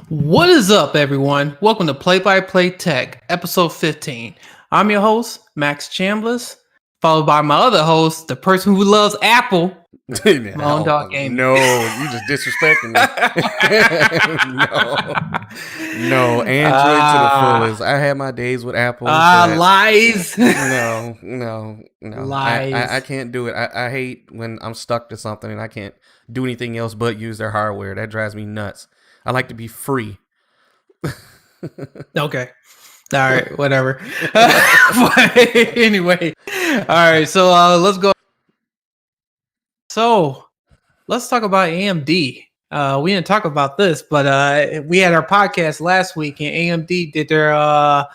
What is up, everyone? Welcome to Play by Play Tech, episode 15. I'm your host, Max Chambliss, followed by my other host, the person who loves Apple, my own dog Gaming. No, you just disrespecting me. no, Android to the fullest. I had my days with Apple. Lies. No. Lies. I can't do it. I hate when I'm stuck to something and I can't do anything else but use their hardware. That drives me nuts. I like to be free. Okay. All right, whatever. But anyway, all right, so let's go. So let's talk about AMD. We didn't talk about this, but we had our podcast last week, and AMD did their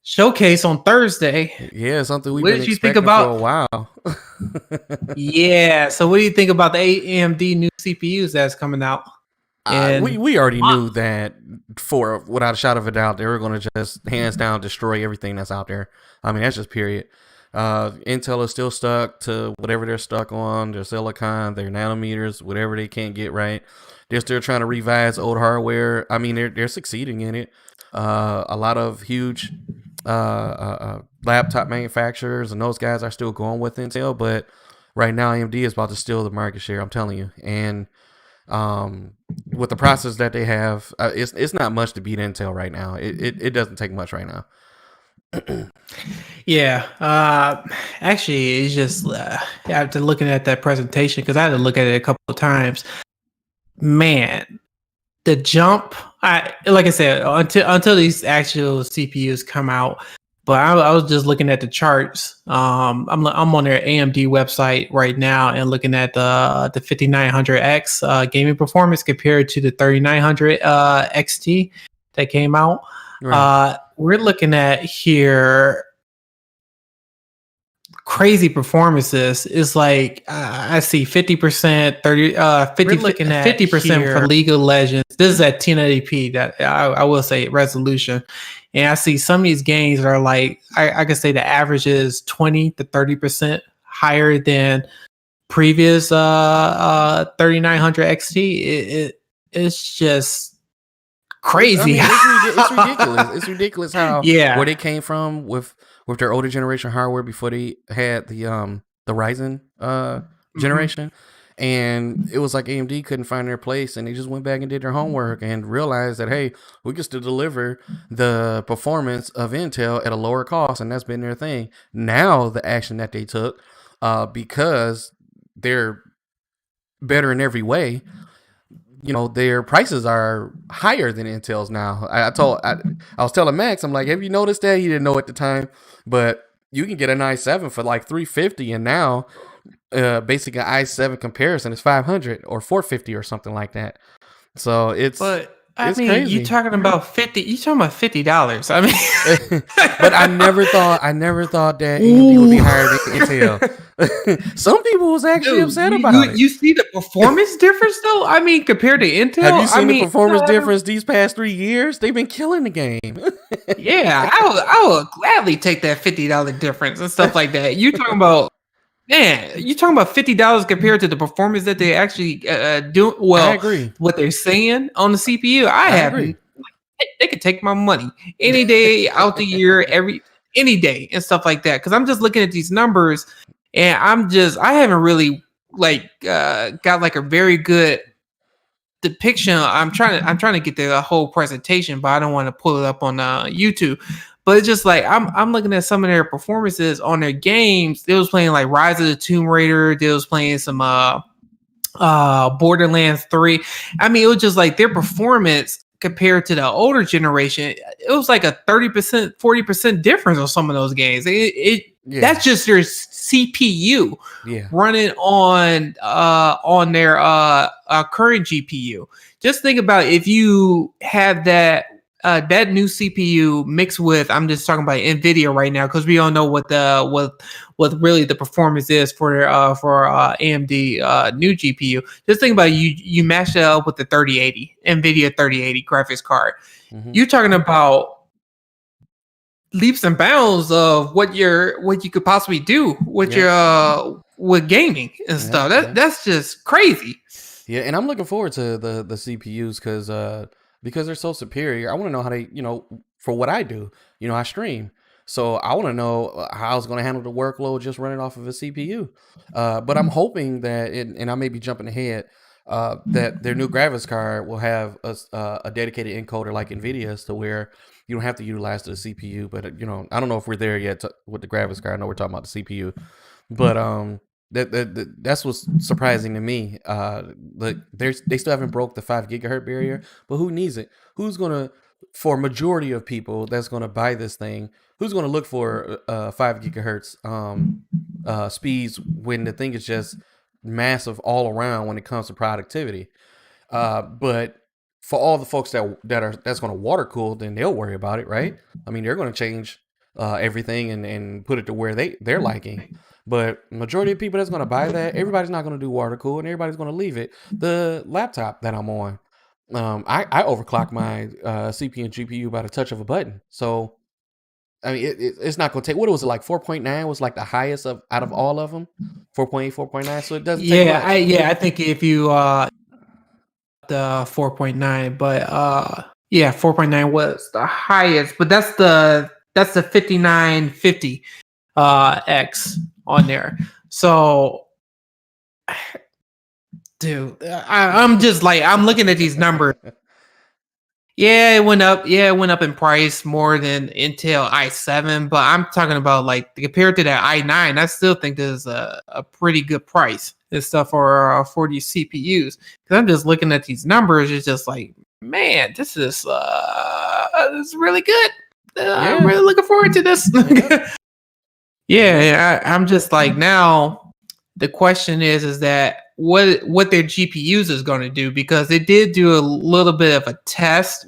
showcase on Thursday. Yeah, something we've been expecting for a while. Yeah, so what do you think about the AMD new CPUs that's coming out? We already knew that without a shadow of a doubt, they were going to just hands down destroy everything that's out there. I mean, that's just period. Intel is still stuck to whatever they're stuck on, their silicon, their nanometers, whatever they can't get right. They're still trying to revise old hardware. I mean, they're succeeding in it. A lot of huge laptop manufacturers and those guys are still going with Intel, but right now AMD is about to steal the market share, I'm telling you. And with the process that they have, it's not much to beat Intel right now. It doesn't take much right now. Yeah, actually, it's just after looking at that presentation, because I had to look at it a couple of times. Man, the jump! Like I said, until these actual CPUs come out. But I was just looking at the charts. I'm on their AMD website right now and looking at the 5900X gaming performance compared to the 3900 XT that came out. Right. We're looking at here crazy performances. It's like I see 50%, 50. We're looking at 50% for League of Legends. This is at 1080p. That I will say resolution. And I see some of these games are like, I can say the average is 20 to 30% higher than previous 3900 XT. It's just crazy. I mean, it's ridiculous. It's ridiculous how where they came from with their older generation hardware before they had the Ryzen generation. And it was like AMD couldn't find their place, and they just went back and did their homework and realized that, hey, we can still deliver the performance of Intel at a lower cost, and that's been their thing. Now the action that they took, because they're better in every way, you know, their prices are higher than Intel's now. I was telling Max, I'm like, have you noticed that? He didn't know at the time, but you can get an i7 for like $350, and now basically an i7 comparison is $500 or $450 or something like that. So it's crazy. You're talking about $50. I mean, but I never thought that AMD would be higher than Intel. Some people was actually upset about it. You see the performance difference though? I mean, compared to Intel, have you seen the performance difference these past 3 years? They've been killing the game. Yeah, I would gladly take that $50 difference and stuff like that. You talking about? Man, you talking about $50 compared to the performance that they actually do? Well, I agree. What they're saying on the CPU, I agree. They could take my money any day out the year, any day and stuff like that. Because I'm just looking at these numbers, and I haven't really got like a very good depiction. I'm trying to get the whole presentation, but I don't want to pull it up on YouTube. But it's just like I'm looking at some of their performances on their games. They was playing like Rise of the Tomb Raider. They was playing some Borderlands 3. I mean, it was just like their performance compared to the older generation. It was like a 30%, 40% difference on some of those games. That's just your CPU running on their current GPU. Just think about if you have that new CPU mixed with, I'm just talking about NVIDIA right now because we don't know what really the performance is for AMD new GPU. Just think about you match it up with the 3080 NVIDIA 3080 graphics card. Mm-hmm. You're talking about leaps and bounds of what you could possibly do with your with gaming and stuff. That's just crazy. Yeah, and I'm looking forward to the CPUs because because they're so superior. I want to know how they, for what I do, I stream. So I want to know how it's going to handle the workload just running off of a CPU. But I'm hoping that, and I may be jumping ahead, that their new graphics card will have a dedicated encoder like NVIDIA's, to where you don't have to utilize the CPU. But I don't know if we're there yet with the graphics card. I know we're talking about the CPU, but that's what's surprising to me. But they still haven't broke the 5 gigahertz barrier. But who needs it? Who's gonna, for a majority of people that's gonna buy this thing, who's gonna look for 5 gigahertz speeds when the thing is just massive all around when it comes to productivity? But for all the folks that's going to water cool, then they'll worry about it, right? I mean, they're going to change everything and put it to where they're liking. But majority of people that's going to buy that, everybody's not going to do water cool, and everybody's going to leave it. The laptop that I'm on, I overclock my CPU and GPU by the touch of a button. So I mean, it's not going to take, what was it, like 4.9 was like the highest out of all of them? 4.8, 4.9. So it doesn't take much. I think if you the 4.9, but 4.9 was the highest, but that's the 5950 X on there. So dude, I'm just like, I'm looking at these numbers. Yeah, it went up. Yeah, it went up in price more than Intel i7, but I'm talking about like compared to that i9, I still think this is a pretty good price and stuff for these CPUs. Because I'm just looking at these numbers, it's just like, man, this is really good. I'm really looking forward to this. I'm just like, now the question is that what their GPUs is going to do, because they did do a little bit of a test.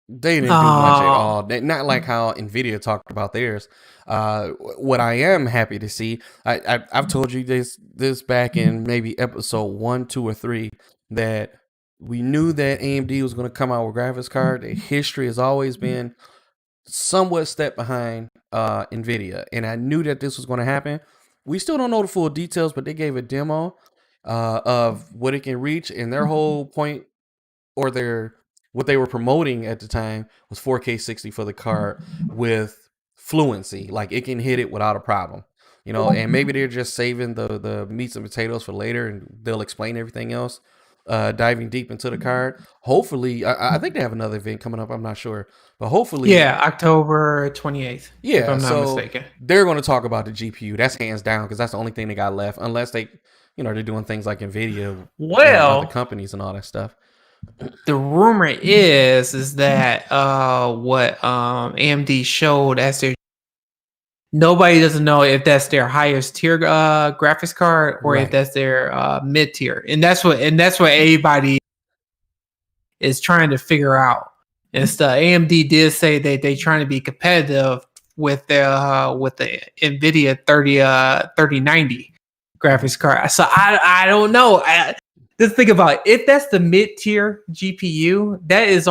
They didn't do much at all. Not like how NVIDIA talked about theirs. What I am happy to see, I've told you this back in maybe episode 1, 2, or 3, that we knew that AMD was going to come out with graphics card. The history has always been somewhat step behind NVIDIA, and I knew that this was going to happen. We still don't know the full details, but they gave a demo of what it can reach, and their whole point, or what they were promoting at the time, was 4K 60 for the card with fluency. Like, it can hit it without a problem, and maybe they're just saving the meats and potatoes for later, and they'll explain everything else, diving deep into the card. Hopefully, I think they have another event coming up, I'm not sure, but hopefully, October 28th, if I'm not mistaken. They're going to talk about the GPU. That's hands down, because that's the only thing they got left, unless they, they're doing things like NVIDIA, other companies and all that stuff. The rumor is that what AMD showed as their, nobody doesn't know if that's their highest tier graphics card, or if that's their mid tier, and that's what everybody is trying to figure out. And AMD did say that they're trying to be competitive with the NVIDIA 3090 graphics card. So I don't know. Just think about it. If that's the mid-tier GPU, that is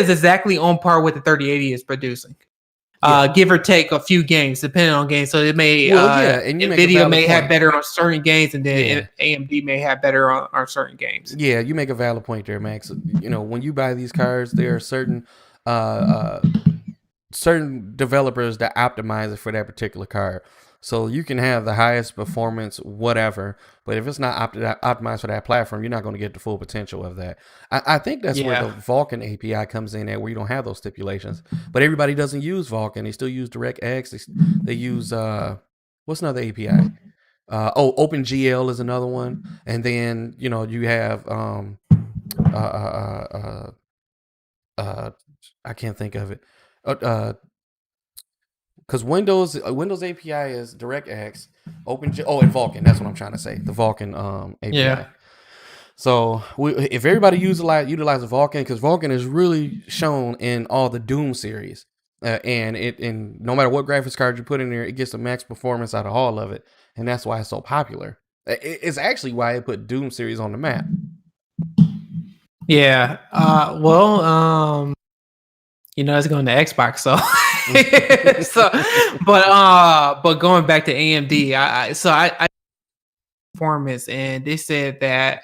exactly on par with the 3080 is producing. Give or take a few games, depending on games. So it may and NVIDIA may have better on certain games, and then AMD may have better on certain games. Yeah, you make a valid point there, Max. When you buy these cards, there are certain developers that optimize it for that particular card. So you can have the highest performance, whatever, but if it's not optimized for that platform, you're not going to get the full potential of that. I think that's where the Vulkan API comes in, at where you don't have those stipulations. But everybody doesn't use Vulkan; they still use DirectX. They use what's another API? OpenGL is another one, and then you have I can't think of it. Because Windows API is DirectX, and Vulkan. That's what I'm trying to say. The Vulkan API. Yeah. So if everybody utilize Vulkan, because Vulkan is really shown in all the Doom series, and no matter what graphics card you put in there, it gets the max performance out of all of it, and that's why it's so popular. It's actually why I put Doom series on the map. Yeah. It's going to Xbox, so. But going back to AMD, I performance, and they said that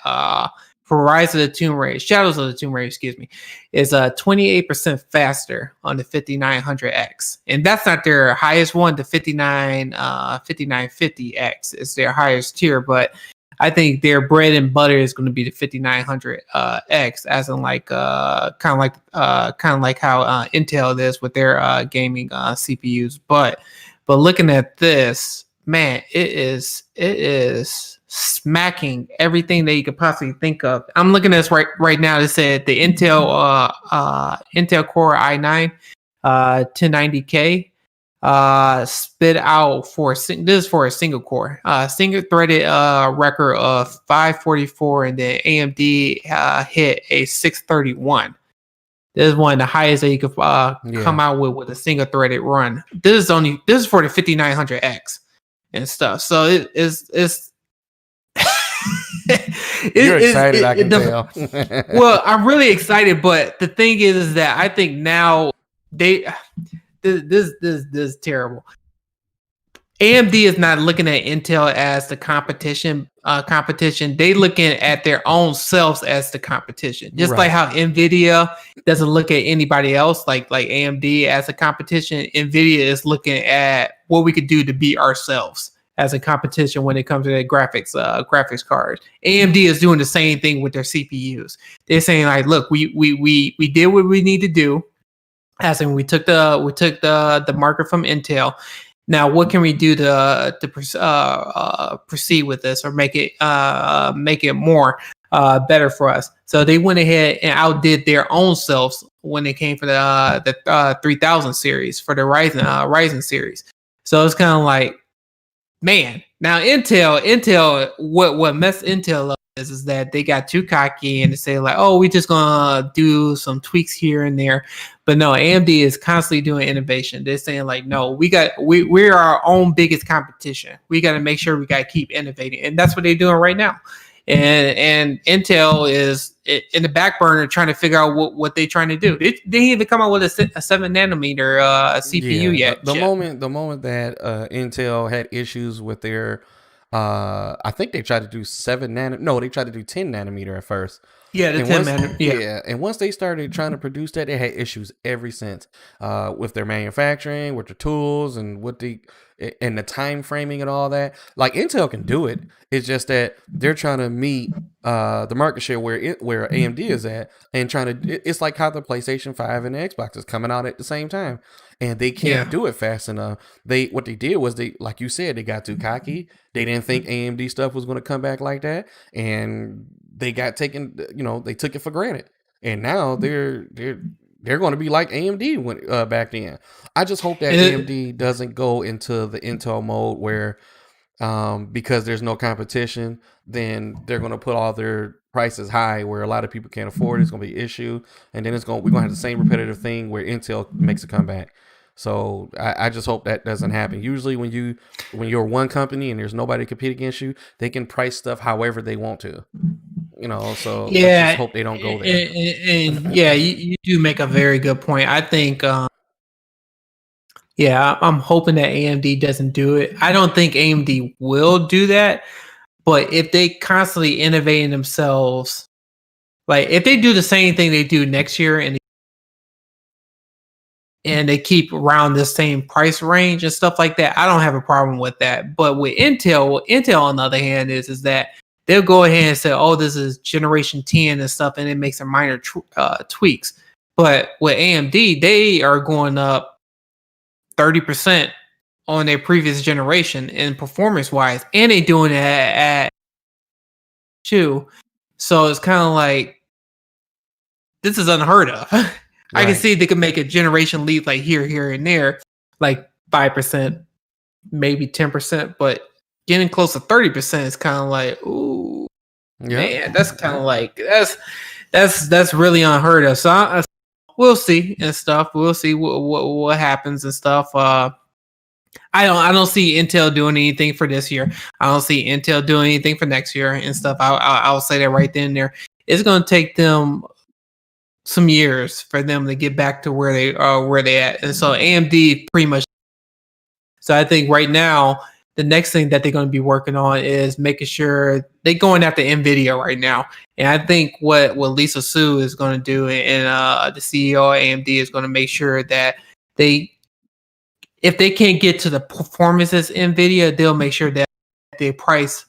for Rise of the Tomb Raider, Shadows of the Tomb Raider, excuse me, is 28% faster on the 5900X. And that's not their highest one. The 5950X is their highest tier, but I think their bread and butter is going to be the 5900X, as in like kind of like how Intel is with their gaming CPUs. But looking at this, man, it is smacking everything that you could possibly think of. I'm looking at this right now. It said the Intel Core i9 1090K spit out this is for a single core, single threaded record of 544, and then AMD hit a 631. This is one of the highest that you could come out with a single threaded run. This is for the 5900X and stuff. So it's you're excited. I can tell. Well, I'm really excited, but the thing is that I think now this is terrible. AMD is not looking at Intel as the competition. They looking at their own selves as the competition. Just like how Nvidia doesn't look at anybody else like AMD as a competition. Nvidia is looking at what we could do to beat ourselves as a competition when it comes to their graphics cards. AMD is doing the same thing with their CPUs. They're saying like, look, we did what we need to do. As in, we took the market from Intel. Now, what can we do to proceed with this or make it more better for us? So they went ahead and outdid their own selves when it came for the 3000 series for the Ryzen series. So it's kind of like, man. Now Intel, what messed Intel up is that they got too cocky and they say like, oh, we just gonna do some tweaks here and there. But no, AMD is constantly doing innovation. They're saying like, no, we're our own biggest competition. We got to make sure we got to keep innovating, and that's what they're doing right now. And Intel is in the back burner trying to figure out what they're trying to do. They didn't even come out with a 7-nanometer CPU yet. The moment that Intel had issues with their, I think they tried to do 7 nanometer. No, they tried to do 10 nanometer at first. Yeah, the 10 nanometer. Yeah, and once they started trying to produce that, they had issues ever since with their manufacturing, with the tools, and and the time framing and all that. Like Intel can do it. It's just that they're trying to meet the market share where AMD is at, and trying to. It's like how the PlayStation 5 and the Xbox is coming out at the same time, and they can't do it fast enough. What they did was like you said, they got too cocky. They didn't think AMD stuff was going to come back like that, and they got taken. They took it for granted, and now they're going to be like AMD back then. I just hope that AMD doesn't go into the Intel mode where, because there's no competition, then they're going to put all their prices high where a lot of people can't afford it. It's going to be an issue, and then we're going to have the same repetitive thing where Intel makes a comeback. So I just hope that doesn't happen. Usually when you're one company and there's nobody to compete against you, they can price stuff however they want to. So I just hope they don't go there. And you do make a very good point. I think, I'm hoping that AMD doesn't do it. I don't think AMD will do that, but if they constantly innovating themselves, like if they do the same thing they do next year and they keep around the same price range and stuff like that, I don't have a problem with that. But with Intel on the other hand is that they'll go ahead and say, oh, this is generation 10 and stuff, and it makes some minor tweaks. But with AMD, they are going up 30% on their previous generation in performance-wise, and they doing it at 2. So it's kind of like, this is unheard of. I can see they could make a generation leap like here, and there, like 5%, maybe 10%, but getting close to 30% is kind of like, ooh, man, that's kind of like that's really unheard of. So we'll see and stuff. We'll see what happens and stuff. I don't see Intel doing anything for this year. I don't see Intel doing anything for next year and stuff. I'll say that right then and there. It's going to take them some years for them to get back to where they at. And so AMD pretty much. So I think right now the next thing that they're going to be working on is making sure they're going after NVIDIA right now. And I think what Lisa Su is going to do, and the CEO of AMD is going to make sure that if they can't get to the performances NVIDIA, they'll make sure that they price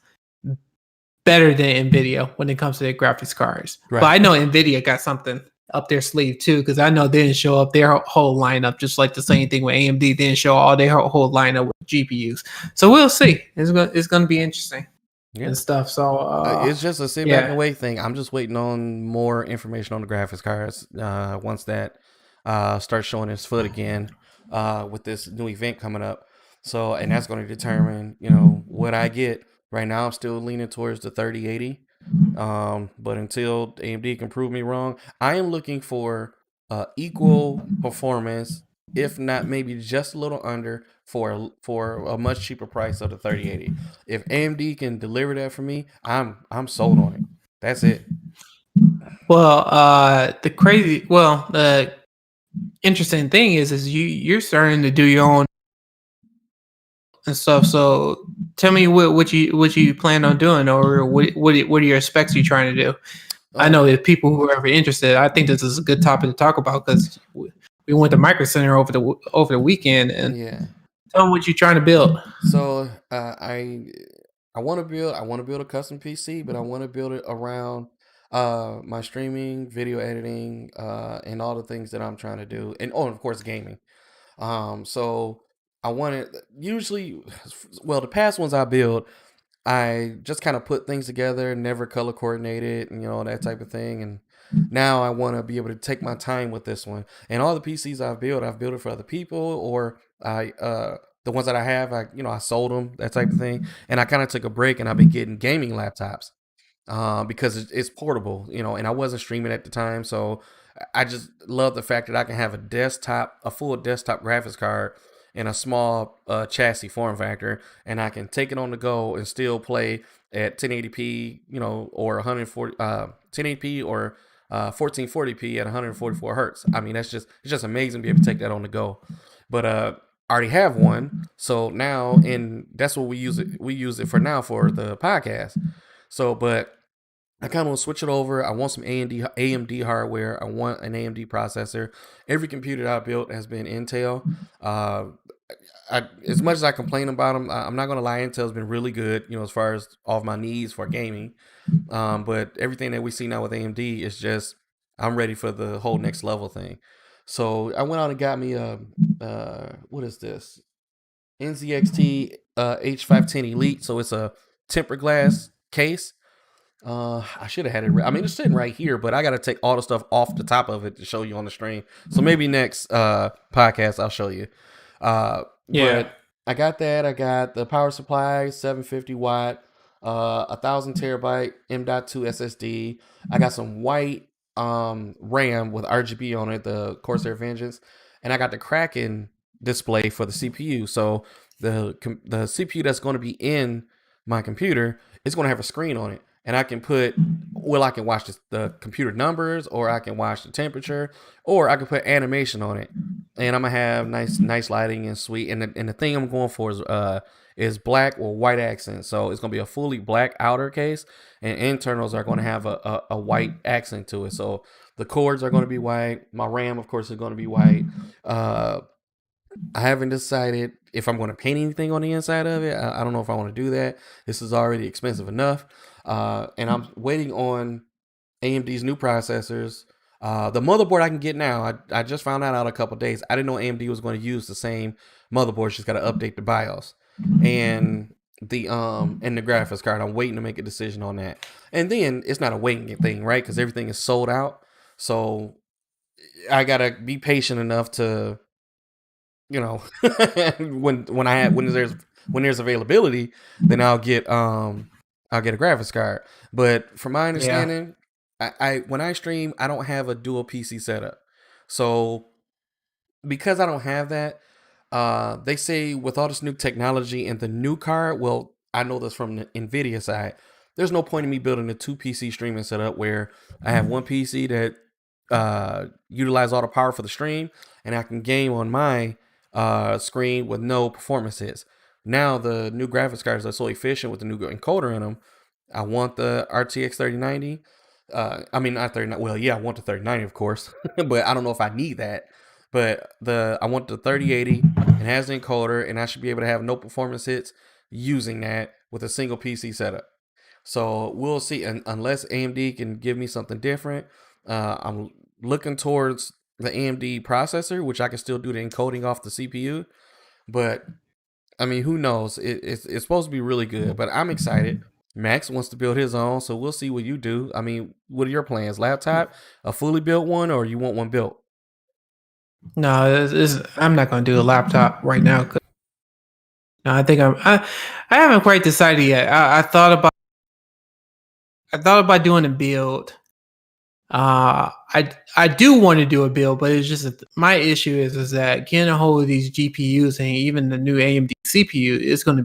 better than NVIDIA when it comes to their graphics cards. Right. But I know NVIDIA got something up their sleeve too, because I know they didn't show up their whole lineup, just like the same thing with AMD didn't show all their whole lineup with GPUs. So we'll see. It's going to be interesting and stuff. So it's just a sit back and wait thing. I'm just waiting on more information on the graphics cards. Once that starts showing its foot again with this new event coming up. So, and that's going to determine, what I get. Right now, I'm still leaning towards the 3080. But until AMD can prove me wrong, I am looking for equal performance, if not maybe just a little under, for a much cheaper price of the 3080. If AMD can deliver that for me, I'm sold on it. That's it. Well, the interesting thing is you're starting to do your own and stuff. So tell me what you plan on doing, or what are your specs you're trying to do? I know if people who are ever interested, I think this is a good topic to talk about, because we went to Micro Center over the weekend, and tell them what you're trying to build. So I want to build a custom PC, but I want to build it around my streaming, video editing, and all the things that I'm trying to do, and of course gaming. So I wanted, the past ones I build, I just kind of put things together, never color coordinated, and that type of thing. And now I want to be able to take my time with this one. And all the PCs I've built it for other people, or the ones that I have, I sold them, that type of thing. And I kind of took a break, and I've been getting gaming laptops because it's portable, and I wasn't streaming at the time. So I just love the fact that I can have a full desktop graphics card in a small chassis form factor, and I can take it on the go and still play at 1080p, or 1080p or 1440p at 144 hertz. I mean, it's just amazing to be able to take that on the go. But I already have one, so now, and that's what we use it. We use it for now for the podcast. So, but I kind of want to switch it over. I want some AMD hardware. I want an AMD processor. Every computer that I built has been Intel. As much as I complain about them, I'm not going to lie, Intel's been really good, as far as all of my needs for gaming. But everything that we see now with AMD is just, I'm ready for the whole next level thing. So I went out and got me what is this? NZXT H510 Elite. So it's a tempered glass case. I should have had it. I mean, it's sitting right here, but I got to take all the stuff off the top of it to show you on the stream. So maybe next podcast I'll show you. But I got that. I got the power supply, 750 watt, 1000 terabyte M.2 SSD. I got some white RAM with RGB on it, the Corsair Vengeance, and I got the Kraken display for the CPU. So the CPU that's going to be in my computer is going to have a screen on it. And I can watch the computer numbers, or I can watch the temperature, or I can put animation on it. And I'm gonna have nice lighting and sweet. And the thing I'm going for is black or white accent. So it's gonna be a fully black outer case, and internals are gonna have a white accent to it. So the cords are gonna be white. My RAM, of course, is gonna be white. I haven't decided if I'm going to paint anything on the inside of it. I don't know if I want to do that. This is already expensive enough. And I'm waiting on AMD's new processors. The motherboard I can get now, I just found out a couple days. I didn't know AMD was going to use the same motherboard. She's got to update the BIOS and the graphics card. I'm waiting to make a decision on that. And then it's not a waiting thing, right? Because everything is sold out. So I got to be patient enough to, when there's availability, then I'll get a graphics card. But from my understanding, I when I stream, I don't have a dual PC setup. So because I don't have that, they say with all this new technology and the new card, well, I know this from the NVIDIA side, there's no point in me building a 2 PC streaming setup where I have one PC that utilize all the power for the stream, and I can game on my screen with no performance hits. Now the new graphics cards are so efficient with the new encoder in them. I want the RTX 3090. I mean, not 30. Well, yeah, I want the 3090, of course, but I don't know if I need that. But I want the 3080. It has the encoder, and I should be able to have no performance hits using that with a single PC setup. So we'll see. And unless AMD can give me something different, I'm looking towards the AMD processor, which I can still do the encoding off the CPU. But I mean, who knows? It's supposed to be really good, but I'm excited. Max wants to build his own, so we'll see what you do. I mean, what are your plans? Laptop, a fully built one, or you want one built? No, I'm not going to do a laptop right now. No, I think I haven't quite decided yet. I thought about doing a build. I do want to do a build, but it's just my issue is that getting a hold of these GPUs and even the new AMD CPU is going to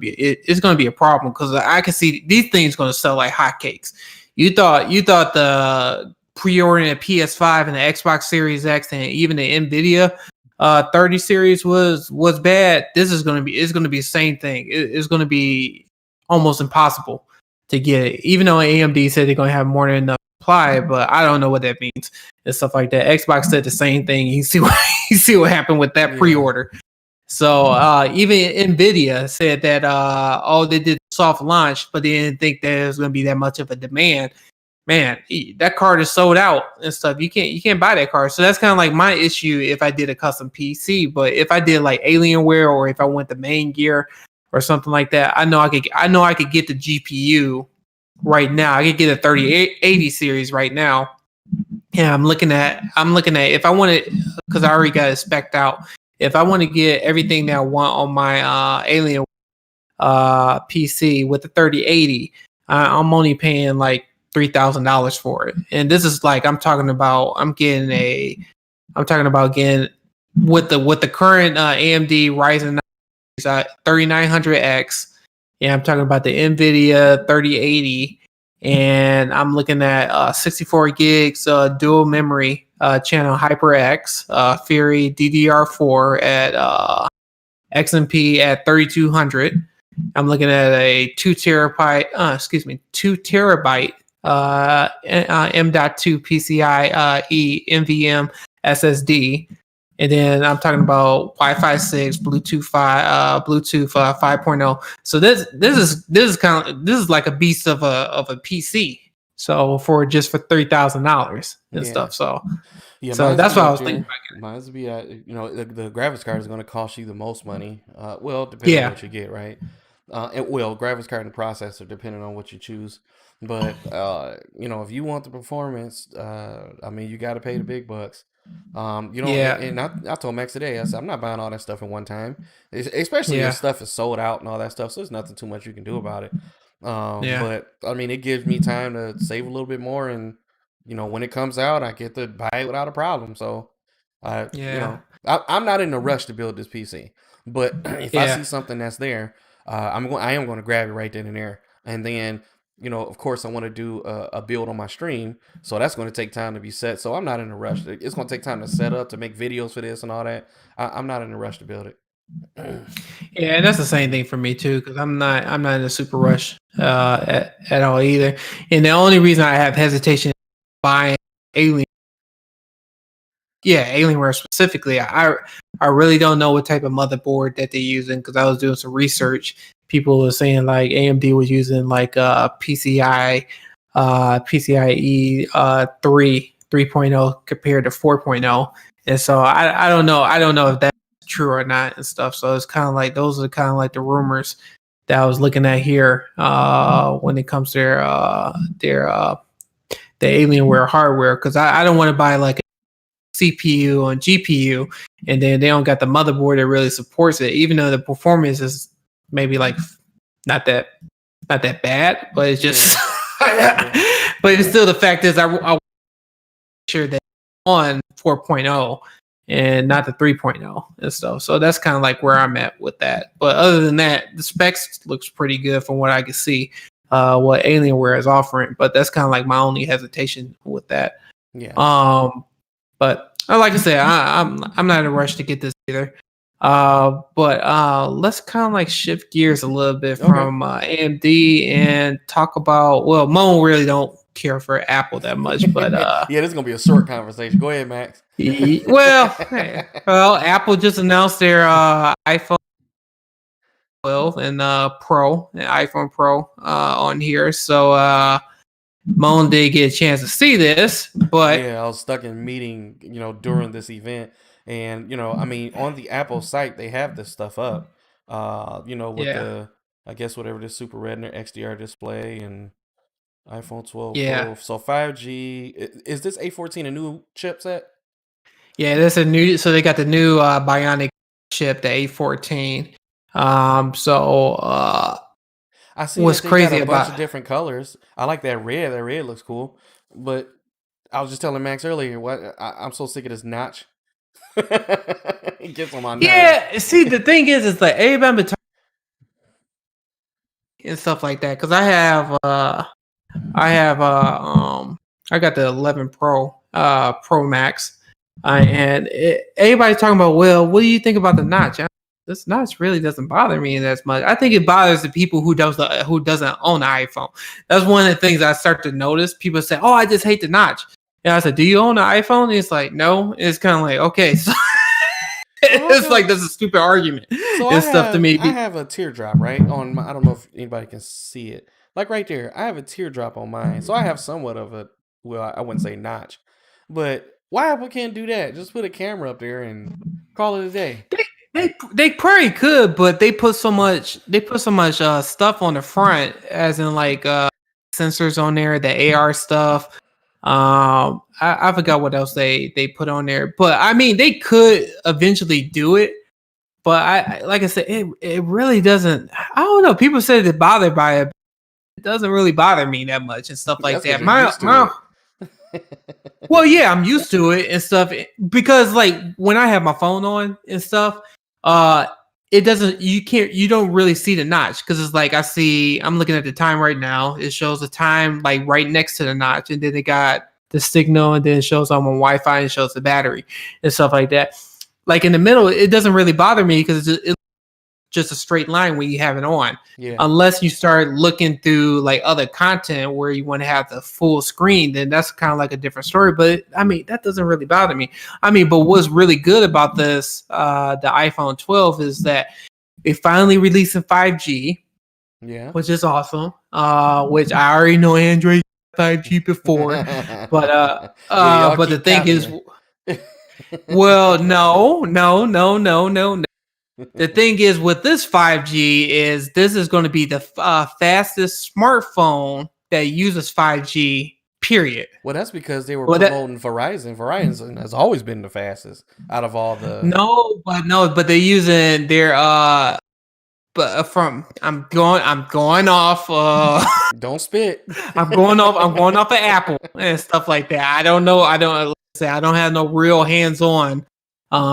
be a problem, because I can see these things going to sell like hotcakes. You thought the pre-ordering a PS5 and the Xbox Series X and even the Nvidia 30 series was bad. It's going to be the same thing. It's going to be almost impossible to get it, even though AMD said they're going to have more than enough supply, but I don't know what that means and stuff like that. Xbox said the same thing. You see what happened with that pre-order. So even Nvidia said that they did soft launch, but they didn't think there's going to be that much of a demand. Man, that card is sold out and stuff. You can't buy that card. So that's kind of like my issue if I did a custom PC. But if I did like Alienware, or if I went to Main Gear or something like that, I know I could get the GPU right now. I could get a 3080 series right now. Yeah, I'm looking at if I want it, because I already got it spec'd out. If I want to get everything that I want on my Alien PC with the 3080, I'm only paying like $3,000 for it. And this is like I'm talking about getting with the current AMD Ryzen 3900X. Yeah, I'm talking about the NVIDIA 3080, and I'm looking at 64 gigs dual memory channel HyperX, Fury DDR4 at XMP at 3200. I'm looking at a 2 terabyte M.2 PCIe NVMe SSD. And then I'm talking about Wi-Fi 6, Bluetooth 5.0. So this is like a beast of a PC. So for $30,000 and stuff. So that's what I was thinking. Might be the graphics card is going to cost you the most money. Depending on what you get, right? Graphics card and processor, depending on what you choose. But if you want the performance, you got to pay the big bucks. And I told Max today, I said, I'm not buying all that stuff in one time, especially if stuff is sold out and all that stuff. So there's nothing too much you can do about it. But I mean, it gives me time to save a little bit more, and when it comes out, I get to buy it without a problem. So I'm not in a rush to build this PC, but if I see something that's there, I am going to grab it right then and there. And then of course, I want to do a build on my stream, so that's going to take time to be set. So I'm not in a rush. It's going to take time to set up, to make videos for this and all that. I'm not in a rush to build it. Yeah, and that's the same thing for me too, because I'm not in a super rush at all either. And the only reason I have hesitation buying Alienware specifically, I really don't know what type of motherboard that they're using, because I was doing some research. People were saying like AMD was using like PCIe 3.0 compared to 4.0, and so I don't know if that's true or not and stuff. So it's kind of like those are kind of like the rumors that I was looking at here when it comes to the Alienware hardware, because I don't want to buy like a CPU and GPU and then they don't got the motherboard that really supports it, even though the performance is maybe like not that bad, but it's just but it's still, the fact is I sure that on 4.0 and not the 3.0 and stuff. So that's kind of like where I'm at with that. But other than that, the specs looks pretty good from what I can see what Alienware is offering, but that's kind of like my only hesitation with that. But like I said, I'm not in a rush to get this either. But let's kind of like shift gears a little bit from AMD and talk about. Well, Mo really don't care for Apple that much, but yeah, this is gonna be a short conversation. Go ahead, Max. Well, Apple just announced their iPhone 12 and Pro, and iPhone Pro on here. So Moan did get a chance to see this, but yeah, I was stuck in a meeting, during this event. And, I mean, on the Apple site, they have this stuff up, with the, I guess, whatever this Super Retina XDR display and iPhone 12 Pro. So 5G, is this A14 a new chipset? Yeah, that's a new, so they got the new Bionic chip, the A14. I see what's crazy got a bunch of different colors. I like that red. That red looks cool. But I was just telling Max earlier, I'm so sick of this notch. It gets on my nerves. Yeah, see, the thing is like everybody been and stuff like that, because I got the 11 Pro Max, and everybody's talking about, well, what do you think about the notch? This notch really doesn't bother me as much. I think it bothers the people who doesn't own an iPhone. That's one of the things I start to notice. People say, "Oh, I just hate the notch." And I said, "Do you own an iPhone?" And it's like, "No." And it's kind of like, okay, so it's like that's a stupid argument. So I have a teardrop right on my. I don't know if anybody can see it. Like right there, I have a teardrop on mine. So I have somewhat of a, well, I wouldn't say notch, but why Apple can't do that? Just put a camera up there and call it a day. They probably could, but they put so much stuff on the front, as in like sensors on there, the AR stuff. I forgot what else they put on there, but I mean they could eventually do it. But I like I said, it really doesn't. I don't know. People said they're bothered by it. It doesn't really bother me that much and stuff like that. Well, yeah, I'm used to it and stuff, because like when I have my phone on and stuff, it doesn't. You don't really see the notch, because it's like I'm looking at the time right now. It shows the time like right next to the notch, and then it got the signal, and then it shows I'm on Wi-Fi and shows the battery and stuff like that. Like in the middle, it doesn't really bother me because it's just a straight line when you have it on. Yeah. Unless you start looking through like other content where you want to have the full screen, then that's kind of like a different story. But I mean, that doesn't really bother me. I mean, but what's really good about this, the iPhone 12, is that it finally released in 5G. Yeah. Which is awesome. Which I already know Android 5G before. But but the thing is, well, no. The thing is with this 5G is this is going to be the fastest smartphone that uses 5G, period. Well, that's because they were promoting Verizon. Verizon has always been the fastest out of all the... but they're using their I'm going off don't spit. I'm going off of Apple and stuff like that. I don't know. I don't have no real hands-on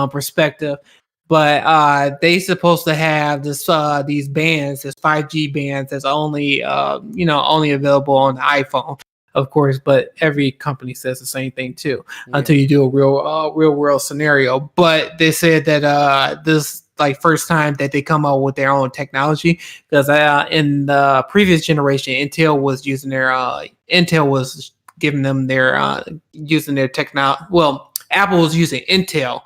perspective. But they supposed to have this these bands, this 5G bands, that's only only available on the iPhone, of course. But every company says the same thing too, until you do a real world scenario. But they said that this like first time that they come out with their own technology, because in the previous generation, Intel was giving them their using their technology. Well, Apple was using Intel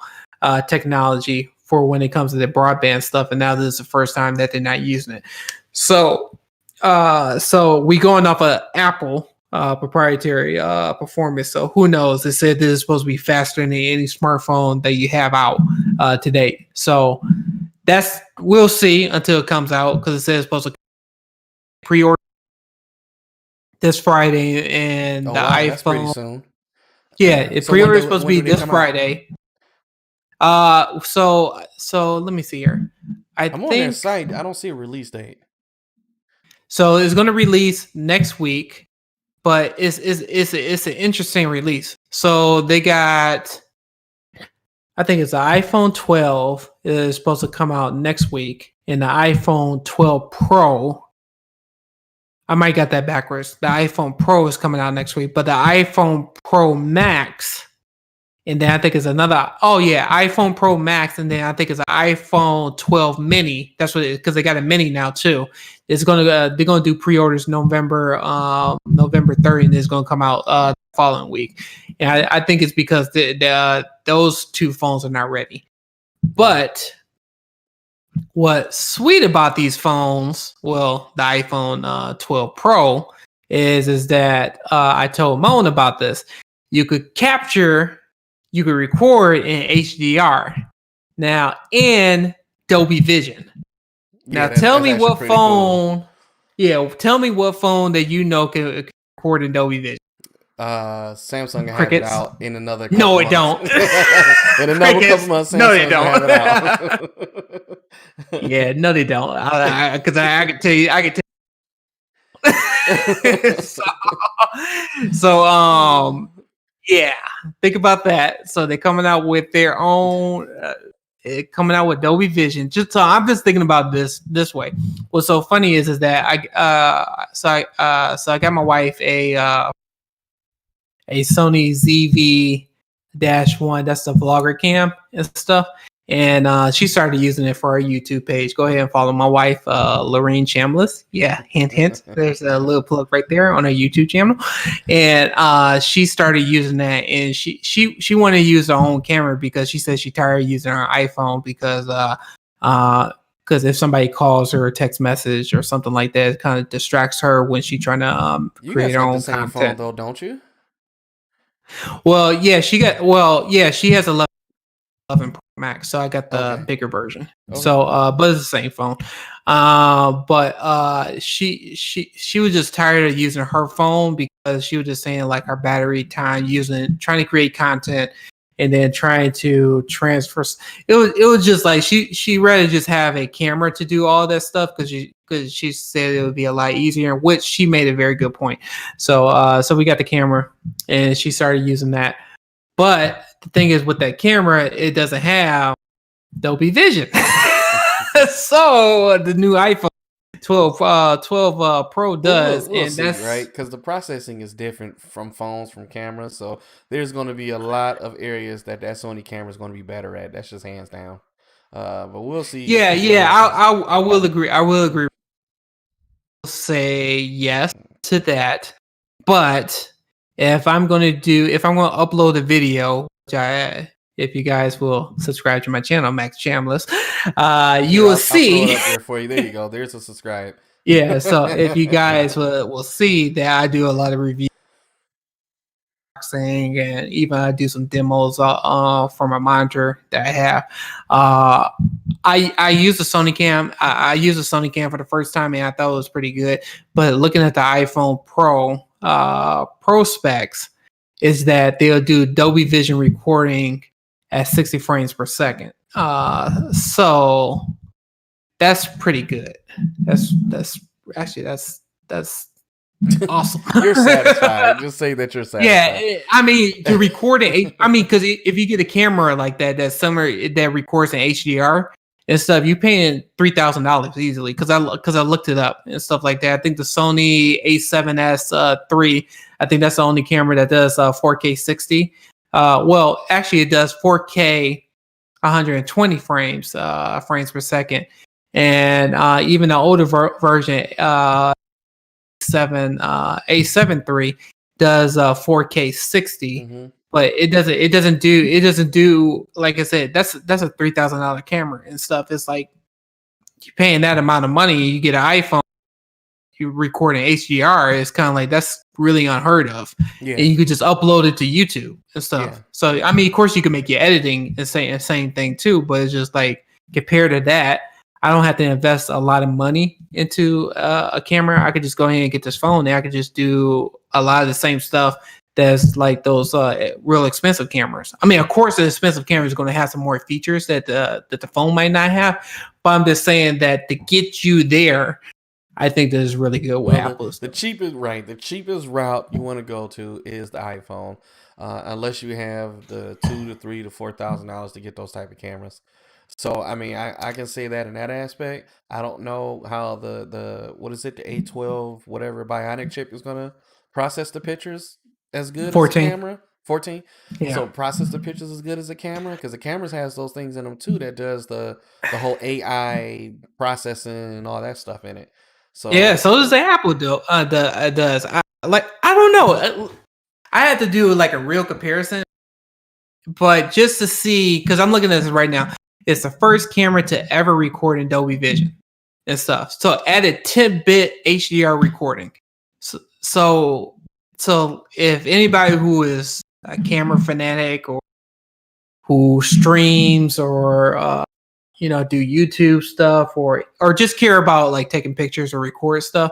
technology for when it comes to the broadband stuff, and now this is the first time that they're not using it. So we going off of Apple proprietary performance. So who knows? They said this is supposed to be faster than any smartphone that you have out to date. So we'll see until it comes out, because it says it's supposed to pre-order this Friday, and the iPhone. That's pretty soon. Yeah, pre-order is supposed to be this Friday. So let me see here. I'm on their site. I don't see a release date. So it's going to release next week, but it's an interesting release. So they got, I think it's the iPhone 12 is supposed to come out next week, and the iPhone 12 Pro. I might got that backwards. The iPhone Pro is coming out next week, but the iPhone Pro Max and then I think it's another. Oh yeah, iPhone Pro Max, and then I think it's an iPhone 12 Mini. That's what because they got a Mini now too. It's gonna they're gonna do pre-orders November 30th, and it's gonna come out the following week. And I think it's because those two phones are not ready. But what's sweet about these phones, well, the iPhone 12 Pro, is that I told Moan about this. You could record in HDR now in Dolby Vision. Now tell me what phone. Cool. Yeah, tell me what phone that you know can record in Dolby Vision. Samsung have it out in another. No, it don't. In another couple months, Samsung no, they don't. Have it out. Yeah, no, they don't. Because I can tell you, so yeah, think about that. So they're coming out with their own, coming out with Dolby Vision. Just so I'm just thinking about this way. What's so funny is that I got my wife a Sony ZV-1. That's the vlogger cam and stuff. And she started using it for her YouTube page. Go ahead and follow my wife, Lorraine Chambliss. Yeah, hint, hint. There's a little plug right there on her YouTube channel. And she started using that, and she wanted to use her own camera because she said she tired of using her iPhone because if somebody calls her a text message or something like that, it kind of distracts her when she's trying to create her own content. Phone, though, don't you? Well, yeah, she has 11 Pro Max, so I got the bigger version. Okay. So, but it's the same phone. But she was just tired of using her phone because she was just saying like her battery time trying to create content and then trying to transfer. It was just like she rather just have a camera to do all that stuff because she said it would be a lot easier, which she made a very good point. So we got the camera and she started using that. But the thing is with that camera, it doesn't have Dolby Vision. So the new iPhone 12 Pro does. We'll and see, that's right, because the processing is different from phones, from cameras. So there's going to be a lot of areas that Sony camera is going to be better at. That's just hands down. But we'll see. Yeah. I will agree. I'll say yes to that. But if I'm going to upload a video, which if you guys will subscribe to my channel, Max Chambliss, you will see. I'll throw it up there for you. There you go. There's a subscribe. Yeah. So if you guys will see that I do a lot of reviews and even I do some demos for my monitor that I have. I use the Sony cam. I used the Sony cam for the first time and I thought it was pretty good. But looking at the iPhone Pro specs is that they'll do Dolby Vision recording at 60 frames per second. So that's pretty good. That's awesome. You're satisfied. Just say that you're satisfied. Yeah, I mean, to record it. I mean, because if you get a camera like that records in HDR and stuff, you're paying $3,000 easily. Because I looked it up and stuff like that. I think the Sony A7S III. I think that's the only camera that does 4K 60. Well, actually, it does 4K 120 frames per second, and even the older version, A7 III does 4K 60. Mm-hmm. But it doesn't do like I said. That's a $3,000 camera and stuff. It's like you're paying that amount of money, you get an iPhone. You record in HDR, it's kind of like that's really unheard of. Yeah. And you could just upload it to YouTube and stuff. Yeah. So I mean, of course, you can make your editing and say the same thing too, but it's just like compared to that, I don't have to invest a lot of money into a camera. I could just go ahead and get this phone, and I could just do a lot of the same stuff that's like those real expensive cameras. I mean, of course, the expensive camera is going to have some more features that the phone might not have, but I'm just saying that to get you there, I think this is really good with Apple. The cheapest route you want to go to is the iPhone, unless you have the $2,000 to $3,000 to $4,000 to get those type of cameras. So I mean, I can say that in that aspect. I don't know how the what is it, the A12 whatever Bionic chip is gonna process the pictures as good 14. As the camera. 14. Yeah. So process the pictures as good as the camera, because the cameras has those things in them too that does the whole AI processing and all that stuff in it. So yeah, so does the Apple does. I don't know. I had to do like a real comparison, but just to see, because I'm looking at this right now, it's the first camera to ever record in Dolby Vision and stuff. So added 10-bit HDR recording. So if anybody who is a camera fanatic or who streams or do YouTube stuff or just care about like taking pictures or record stuff,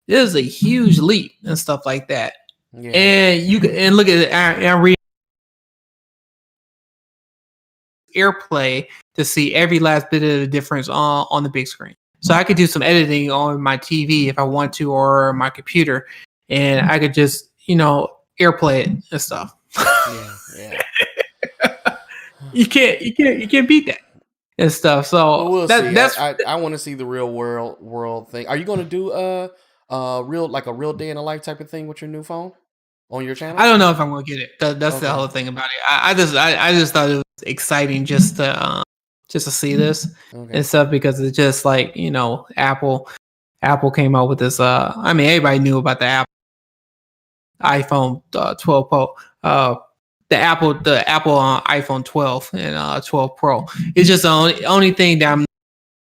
this is a huge leap and stuff like that. Yeah. And you can look at it and read AirPlay to see every last bit of the difference on the big screen. So I could do some editing on my TV if I want to, or my computer, and I could just AirPlay it and stuff. Yeah. You can't beat that and stuff. So we'll see. That's I want to see the real world thing. Are you going to do a real day in a life type of thing with your new phone on your channel? I don't know if I'm going to get it. That's the whole thing about it. I just thought it was exciting just to see this and stuff, because it's just like Apple came out with this. Everybody knew about the iPhone 12 Pro. The Apple iPhone 12 and 12 Pro. It's just the only thing that I'm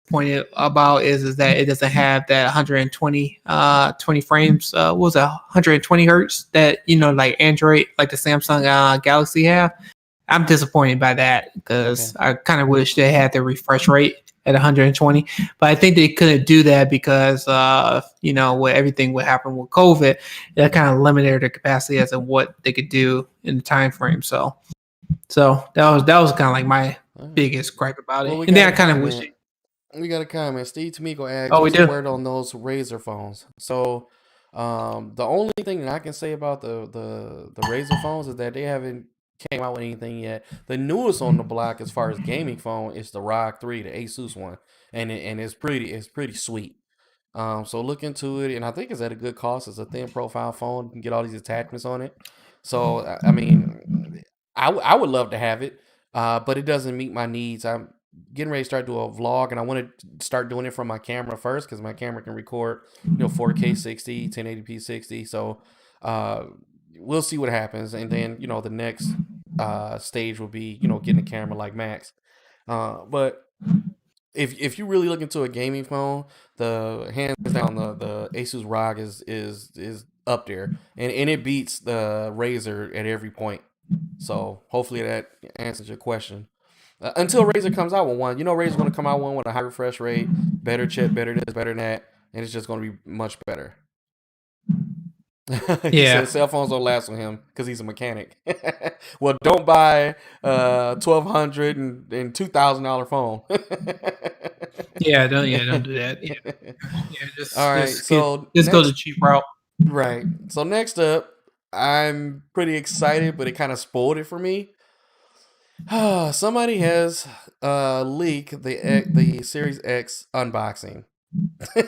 pointed about is that it doesn't have that 120 20 frames. What was that? 120 hertz that like Android, like the Samsung Galaxy have. I'm disappointed by that, because I kind of wish they had the refresh rate at 120, but I think they couldn't do that because with everything what happened with COVID, that kind of limited their capacity as to what they could do in the time frame. So that was kind of like my biggest gripe about it. And then I kind of wish we got a comment. Steve Tamiko asked, what's the word on those Razer phones? So the only thing that I can say about the Razer phones is that they haven't came out with anything yet. The newest on the block as far as gaming phone is the ROG 3, the Asus one, and it's pretty sweet. So look into it, and I think it's at a good cost. It's a thin profile phone. You can get all these attachments on it. So I would love to have it, but it doesn't meet my needs. I'm getting ready to start doing a vlog, and I want to start doing it from my camera first, because my camera can record 4K 60, 1080p 60. So we'll see what happens, and then the next stage will be getting a camera like Max. But if you really look into a gaming phone, the hands down the Asus ROG is up there, and it beats the Razer at every point. So hopefully that answers your question. Until Razer comes out with one, Razer's going to come out with a high refresh rate, better chip, better this, better that, and it's just going to be much better. He said cell phones don't last with him because he's a mechanic. Well, don't buy $1,200 and $2,000 phone. Don't do that. Just all right. Just go the cheap route. Right. So next up, I'm pretty excited, but it kind of spoiled it for me. Somebody has leaked the Series X unboxing. They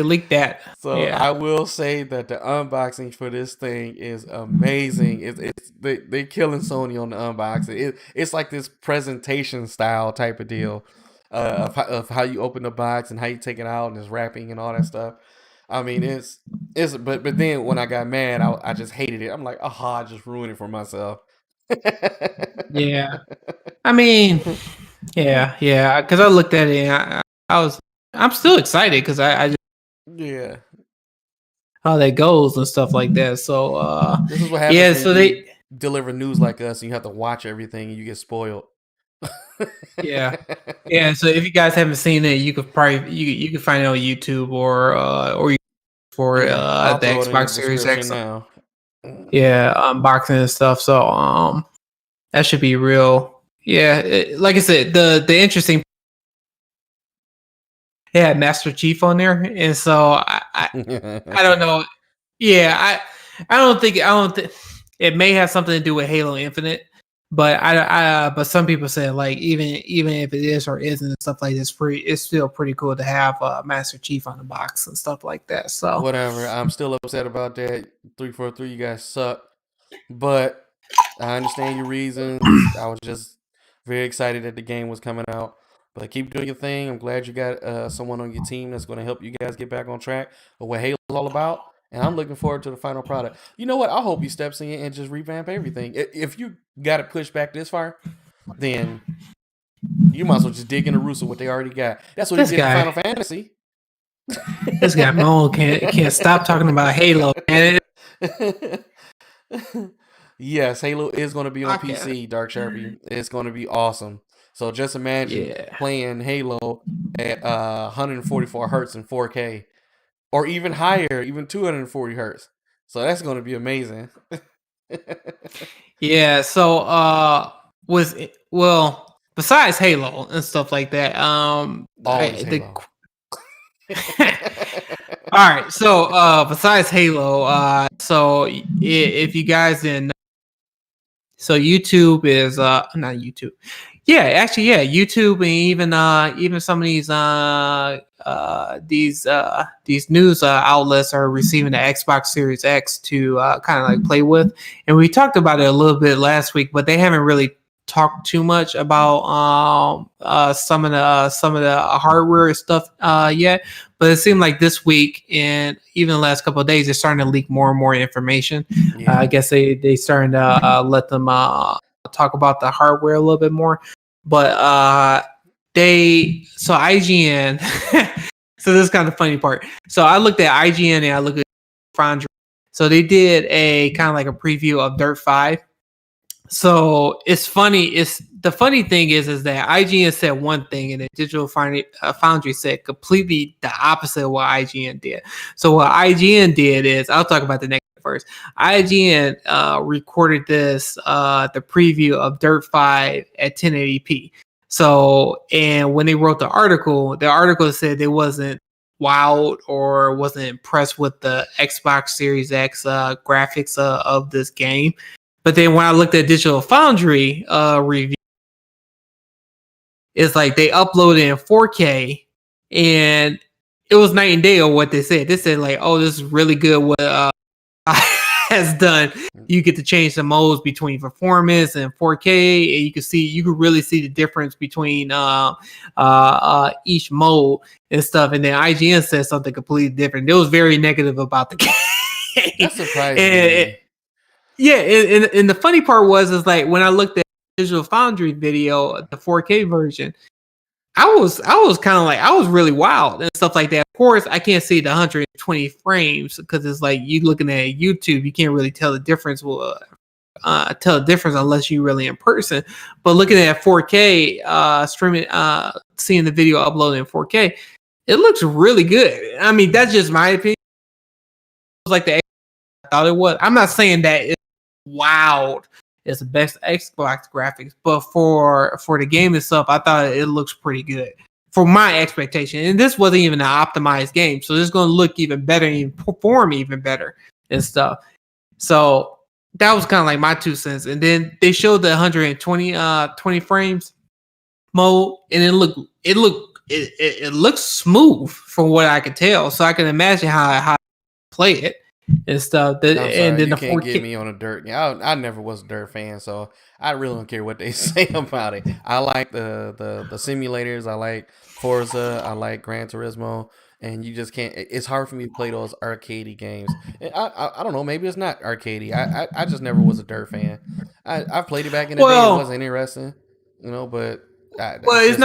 leaked that. So I will say that the unboxing for this thing is amazing. They're killing Sony on the unboxing. It's like this presentation style type of deal of how you open the box and how you take it out, and it's wrapping and all that stuff. It's but then when I got mad, I just hated it. I'm like, I just ruined it for myself. Because I looked at it and I'm still excited because I just how that goes and stuff like that. So this is what happens when they deliver news like us and you have to watch everything and you get spoiled. So if you guys haven't seen it, you could probably you can find it on YouTube or for the Xbox Series X now. Unboxing and stuff. So that should be real. Like I said, the interesting, they had Master Chief on there, and so I don't know. I don't think it may have something to do with Halo Infinite, But but some people say like even if it is or isn't and stuff like this, it's still pretty cool to have Master Chief on the box and stuff like that. So whatever. I'm still upset about that. 343, you guys suck. But I understand your reasons. I was just very excited that the game was coming out. But keep doing your thing. I'm glad you got someone on your team that's going to help you guys get back on track of what Halo's all about. And I'm looking forward to the final product. You know what? I hope he steps in and just revamp everything. If you got to push back this far, then you might as well just dig in the roots of what they already got. That's what he did in Final Fantasy. This guy Mo can't stop talking about Halo. Yes, Halo is going to be on PC, Dark Sharpie. It's going to be awesome. So just imagine playing Halo at 144 hertz in 4K, or even higher, even 240 hertz. So that's going to be amazing. Yeah. So besides Halo and stuff like that, Halo. All right. So besides Halo, so if you guys didn't know, so YouTube is not YouTube. Yeah, actually, yeah, YouTube and even some of these news outlets are receiving the Xbox Series X to kind of like play with, and we talked about it a little bit last week, but they haven't really talked too much about some of the hardware stuff yet. But it seemed like this week and even the last couple of days, they're starting to leak more and more information. Yeah. I guess they starting to let them talk about the hardware a little bit more. But IGN. So this is kind of the funny part. So I looked at IGN and I looked at Foundry. So they did a kind of like a preview of Dirt 5. So it's funny. The funny thing is that IGN said one thing and then Digital Foundry said completely the opposite of what IGN did. So what IGN did is, I'll talk about the next first. IGN recorded this the preview of Dirt 5 at 1080p. So, and when they wrote the article said they wasn't wowed or wasn't impressed with the Xbox Series X graphics of this game. But then when I looked at Digital Foundry review, it's like they uploaded in 4K and it was night and day of what they said. They said like, oh, this is really good what has done. You get to change the modes between performance and 4K, and you can really see the difference between each mode and stuff. And then IGN said something completely different. It was very negative about the game. That's surprising. And the funny part is like when I looked at Digital Foundry video, the 4K version, I was kind of like, I was really wild and stuff like that. Of course, I can't see the 120 frames because it's like you looking at YouTube, you can't really tell the difference. Unless you really in person. But looking at 4K streaming, seeing the video uploaded in 4K, it looks really good. I mean, that's just my opinion. It was like I thought it was. I'm not saying that it's wild. It's the best Xbox graphics, but for the game itself, I thought it looks pretty good for my expectation. And this wasn't even an optimized game, so it's going to look even better and perform even better and stuff. So that was kind of like my 2 cents. And then they showed the 120 frames mode, and it looks smooth from what I could tell. So I can imagine how I play it. And stuff. And then you can't get me on a Dirt. I never was a Dirt fan, so I really don't care what they say about it. I like the simulators. I like Forza. I like Gran Turismo. And you just can't. It's hard for me to play those arcadey games. I don't know. Maybe it's not arcadey. I just never was a Dirt fan. I played it back in the day. It wasn't interesting, but it's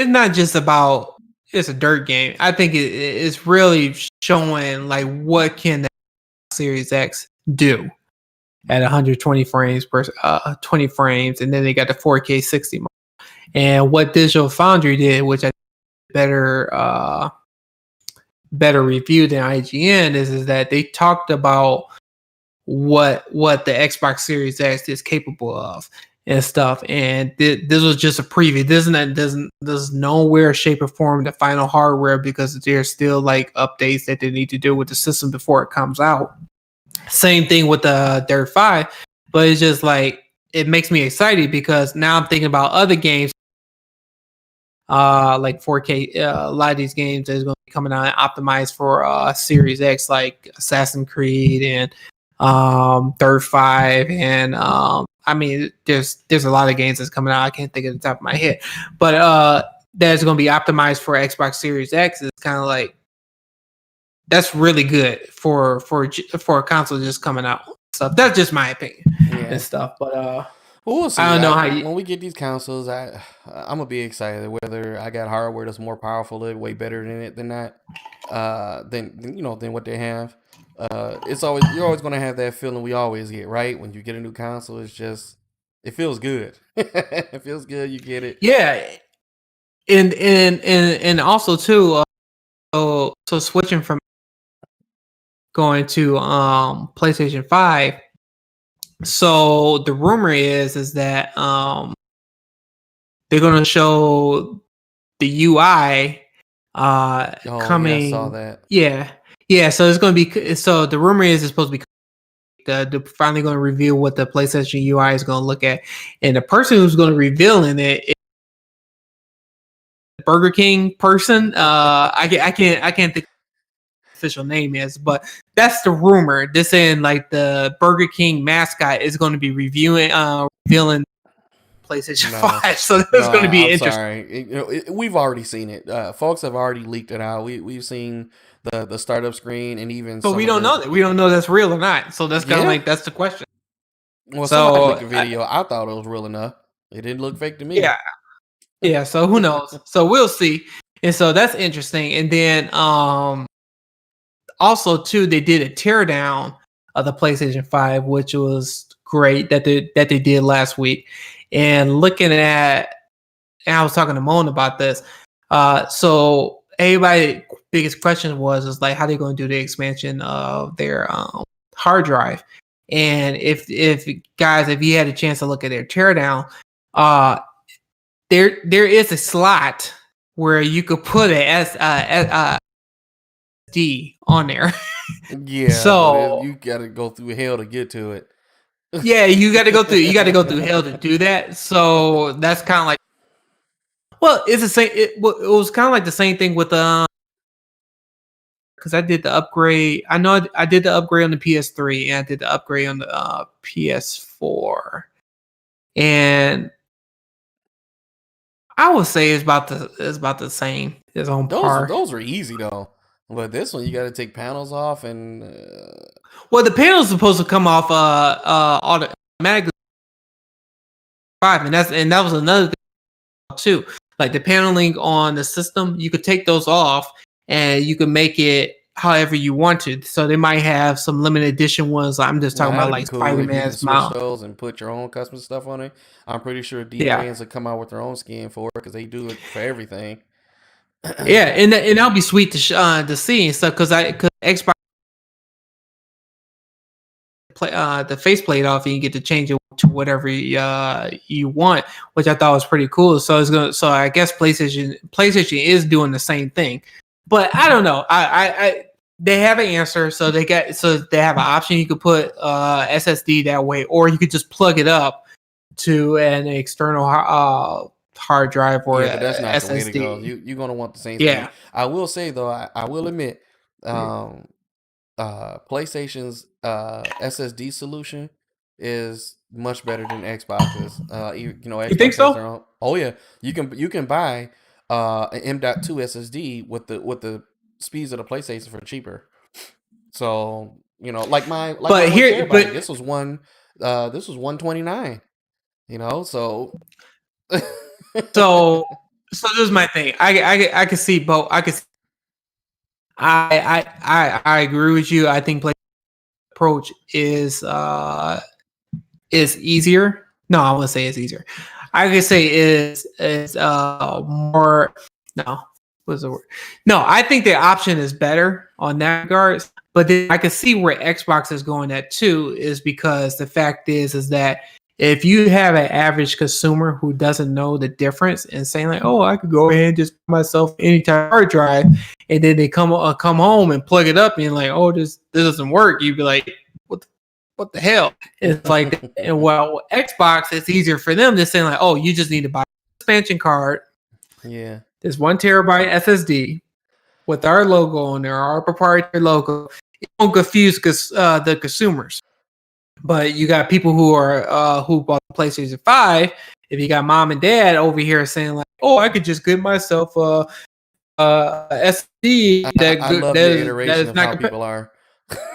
not just about. It's a Dirt game. I think it's really showing like what can the Series X do at 120 frames per 20 frames, and then they got the 4K 60 mode. And what Digital Foundry did, which I better review than IGN, is that they talked about what the Xbox Series X is capable of and stuff. And this was just a preview. This doesn't nowhere, shape, or form the final hardware because there's still like updates that they need to do with the system before it comes out. Same thing with the Dirt 5, but it's just like it makes me excited because now I'm thinking about other games, like 4K. A lot of these games is going to be coming out optimized for Series X, like Assassin's Creed and Third Five, and I mean, there's a lot of games that's coming out. I can't think of the top of my head, but that's going to be optimized for Xbox Series X. It's kind of like that's really good for a console just coming out. Stuff. That's just my opinion and stuff. But we'll see. I don't know how when we get these consoles, I'm gonna be excited whether I got hardware that's more powerful, way better than that, than what they have. You're always gonna have that feeling we always get, right? When you get a new console, it feels good. It feels good. You get it. Yeah, and also too. So switching from going to PlayStation 5. So the rumor is that they're gonna show the UI coming. Yeah, I saw that. Yeah. So it's gonna be. So the rumor is it's supposed to be. They're finally going to reveal what the PlayStation UI is going to look at, and the person who's going to reveal in it is the Burger King person. I can't think. Official name is, but that's the rumor. This saying like the Burger King mascot is going to be revealing PlayStation 5, so that's going to be interesting. Sorry, we've already seen it. Folks have already leaked it out. We've seen the startup screen and even. But we don't know that. We don't know that's real or not. So that's kind of like that's the question. Well, somebody leaked a video. I thought it was real enough. It didn't look fake to me. Yeah. So who knows? So we'll see. And so that's interesting. And then also, too, they did a teardown of the PlayStation 5, which was great that they did last week. And looking at, and I was talking to Moan about this. So everybody's biggest question was like, how are they going to do the expansion of their hard drive? And if you had a chance to look at their teardown, there is a slot where you could put a SD on there. Yeah. So you got to go through hell to get to it. Yeah, you got to go through hell to do that. So that's kind of like, well, it's the same. It was kind of like the same thing with because I did the upgrade. I know I did the upgrade on the PS3 and I did the upgrade on the PS4, and I would say it's about the same. It's on par. Those are easy though. But this one, you got to take panels off, and well, the panel's supposed to come off automatically 5, and that was another thing too. Like the paneling on the system, you could take those off, and you can make it however you want to. So they might have some limited edition ones. I'm just talking about like cool. Spider-Man's mouth. Those and put your own custom stuff on it. I'm pretty sure DJs will come out with their own skin for it because they do it for everything. Yeah, and that'll be sweet to see and stuff because Xbox play the faceplate off and you get to change it to whatever you want, which I thought was pretty cool. So I guess PlayStation is doing the same thing, but I don't know. They have an answer, so they have an option. You could put SSD that way, or you could just plug it up to an external hard drive or but that's not the way to go. You're gonna want the same thing. I will say though, I will admit, PlayStation's SSD solution is much better than Xbox's. Xbox you think so? Oh yeah, you can buy an M.2 SSD with the speeds of the PlayStation for cheaper. So this was 129. So. So this is my thing. I can see both. I agree with you. I think approach is easier. No, I wouldn't say it's easier. I could say is more. No, what's the word? No, I think the option is better on that regard. But then I can see where Xbox is going at too, is because the fact is that if you have an average consumer who doesn't know the difference and saying like, oh, I could go ahead and just put myself any type of hard drive, and then they come home and plug it up and like, oh, this doesn't work, you'd be like, what what the hell? It's like, well, Xbox, it's easier for them to say like, oh, you just need to buy an expansion card. Yeah. This 1 terabyte SSD with our logo on there, our proprietary logo. It won't confuse the consumers. But you got people who are who bought the PlayStation 5. If you got mom and dad over here saying like, "Oh, I could just get myself a SD," I love the iteration of how people are.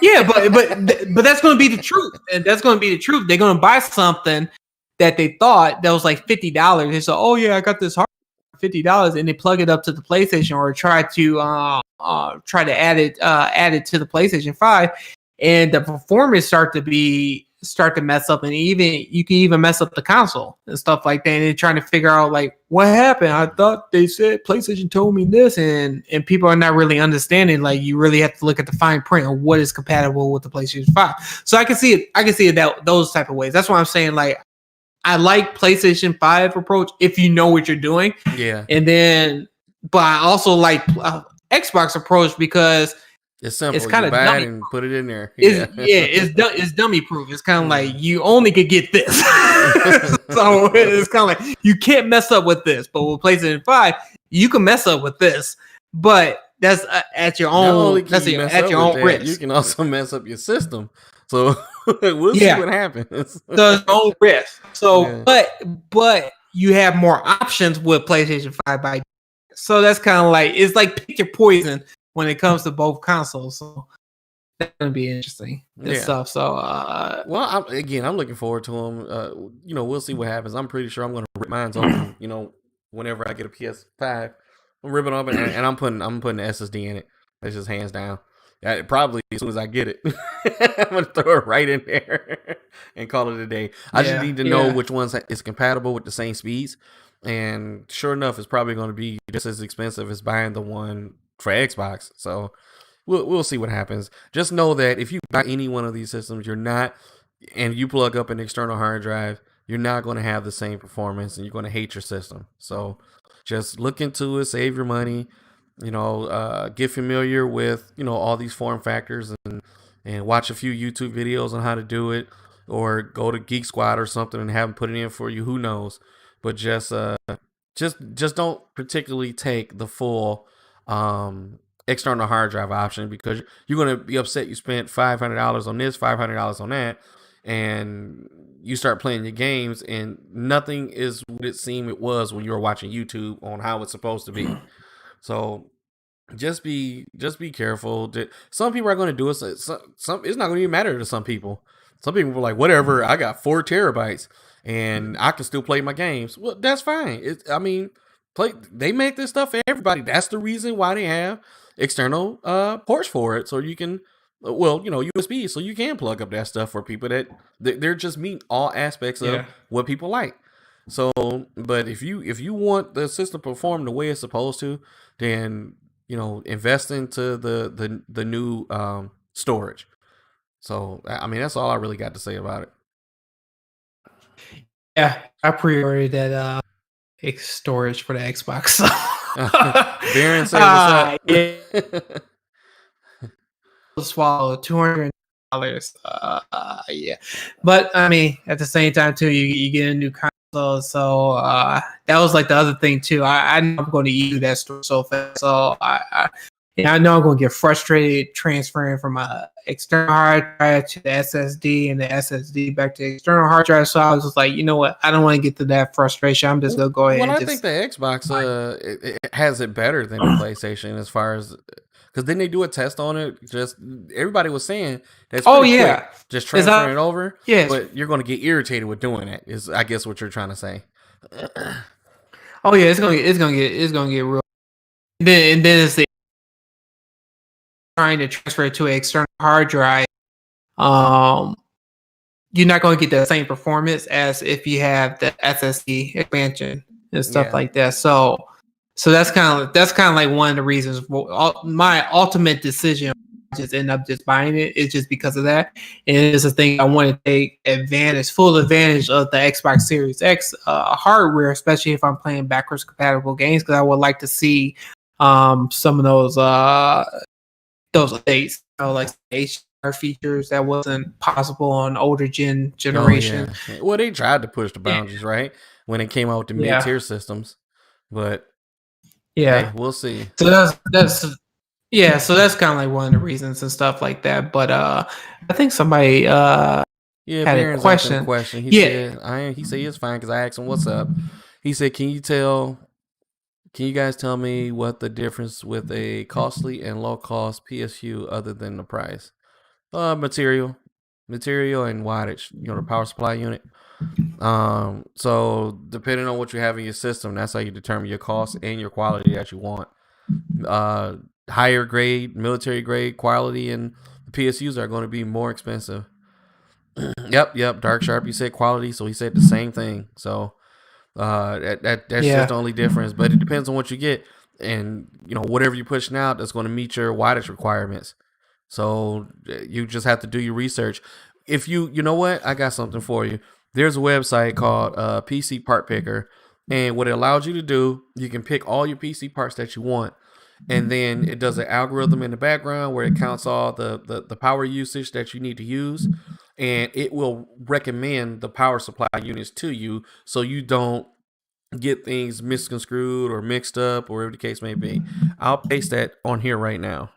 Yeah, but that's going to be the truth, and that's going to be the truth. They're going to buy something that they thought that was like $50. They say, "Oh yeah, I got this hard $50," and they plug it up to the PlayStation or try to add it to the PlayStation 5. And the performance start to mess up, and you can even mess up the console and stuff like that. And they're trying to figure out like what happened. I thought they said PlayStation told me this, and people are not really understanding. Like you really have to look at the fine print of what is compatible with the PlayStation 5. So I can see it that those type of ways. That's why I'm saying like I like PlayStation 5 approach if you know what you're doing. Yeah, but I also like Xbox approach because it's simple. It's kind of buy it and put it in there. It's dummy proof. It's kind of like you only could get this, so it's kind of like you can't mess up with this. But with PlayStation 5, you can mess up with this, but that's at your own. That's at your own risk. You can also mess up your system. So we'll see what happens. The own risk. So, but you have more options with PlayStation 5 so that's kind of like it's like pick your poison when it comes to both consoles. So that's gonna be interesting and stuff. So well, I'm looking forward to them. We'll see what happens. I'm pretty sure I'm gonna rip mine open. Whenever I get a PS5, I'm ripping it up and I'm putting the SSD in it. That's just hands down. Probably as soon as I get it, I'm gonna throw it right in there and call it a day. I just need to know which ones is compatible with the same speeds. And sure enough, it's probably going to be just as expensive as buying the one for Xbox. So we'll see what happens. Just know that if you buy any one of these systems, and you plug up an external hard drive, you're not going to have the same performance, and you're going to hate your system. So just look into it, save your money. Get familiar with all these form factors and watch a few YouTube videos on how to do it, or go to Geek Squad or something and have them put it in for you. Who knows? But just don't particularly take the full external hard drive option, because you're going to be upset you spent $500 on this, $500 on that, and you start playing your games and nothing is what it seemed it was when you were watching YouTube on how it's supposed to be. So just be careful. Some people are going to do it. It's not going to even matter to some people. Some people are like, whatever, I got 4 terabytes and I can still play my games. Well, that's fine. They make this stuff for everybody. That's the reason why they have external ports for it. So you can, USB, so you can plug up that stuff for people that they're just meeting all aspects of what people like. So, but if you want the system to perform the way it's supposed to, then invest into the new storage. So, I mean, that's all I really got to say about it. Yeah, I pre-ordered that storage for the Xbox. Baron said what's up. Swallow $200. But I mean, at the same time too, you get a new console. So that was like the other thing too. I know I'm going to use that store so fast. So I know I'm going to get frustrated transferring from a external hard drive to the SSD and the SSD back to the external hard drive. So I was just like, you know what? I don't want to get to that frustration. I'm just going to go ahead. Well, I think the Xbox it has it better than the PlayStation as far as, because then they do a test on it. Just everybody was saying that's quick, just transferring it over. Yeah, but you're going to get irritated with doing it. Is I guess what you're trying to say. Oh yeah, it's gonna get real. And then it's the trying to transfer it to an external hard drive. You're not going to get the same performance as if you have the SSD expansion and stuff like that. So that's kind of like one of the reasons my ultimate decision just end up just buying it is just because of that. And it's a thing I want to take full advantage of the Xbox Series X hardware, especially if I'm playing backwards compatible games, because I would like to see some of those updates, like HDR features that wasn't possible on older generation. Oh, yeah. Well, they tried to push the boundaries, right? When it came out with the mid-tier systems, but hey, we'll see. So so that's kind of like one of the reasons and stuff like that. But I think somebody had a question. He said he said it's fine because I asked him what's up. He said, Can you guys tell me what the difference with a costly and low cost PSU other than the price? Material and wattage, the power supply unit. So depending on what you have in your system, that's how you determine your cost and your quality that you want. Higher grade, military grade quality, and the PSUs are going to be more expensive. Yep. Dark Sharp, you said quality, so he said the same thing. So that's just the only difference, but it depends on what you get, and whatever you're pushing out, that's going to meet your wattage requirements. So you just have to do your research. If you know what, I got something for you. There's a website called PC Part Picker, and what it allows you to do, you can pick all your PC parts that you want, and then it does an algorithm in the background where it counts all the power usage that you need to use, and it will recommend the power supply units to you so you don't get things misconstrued or mixed up or whatever the case may be. I'll paste that on here right now.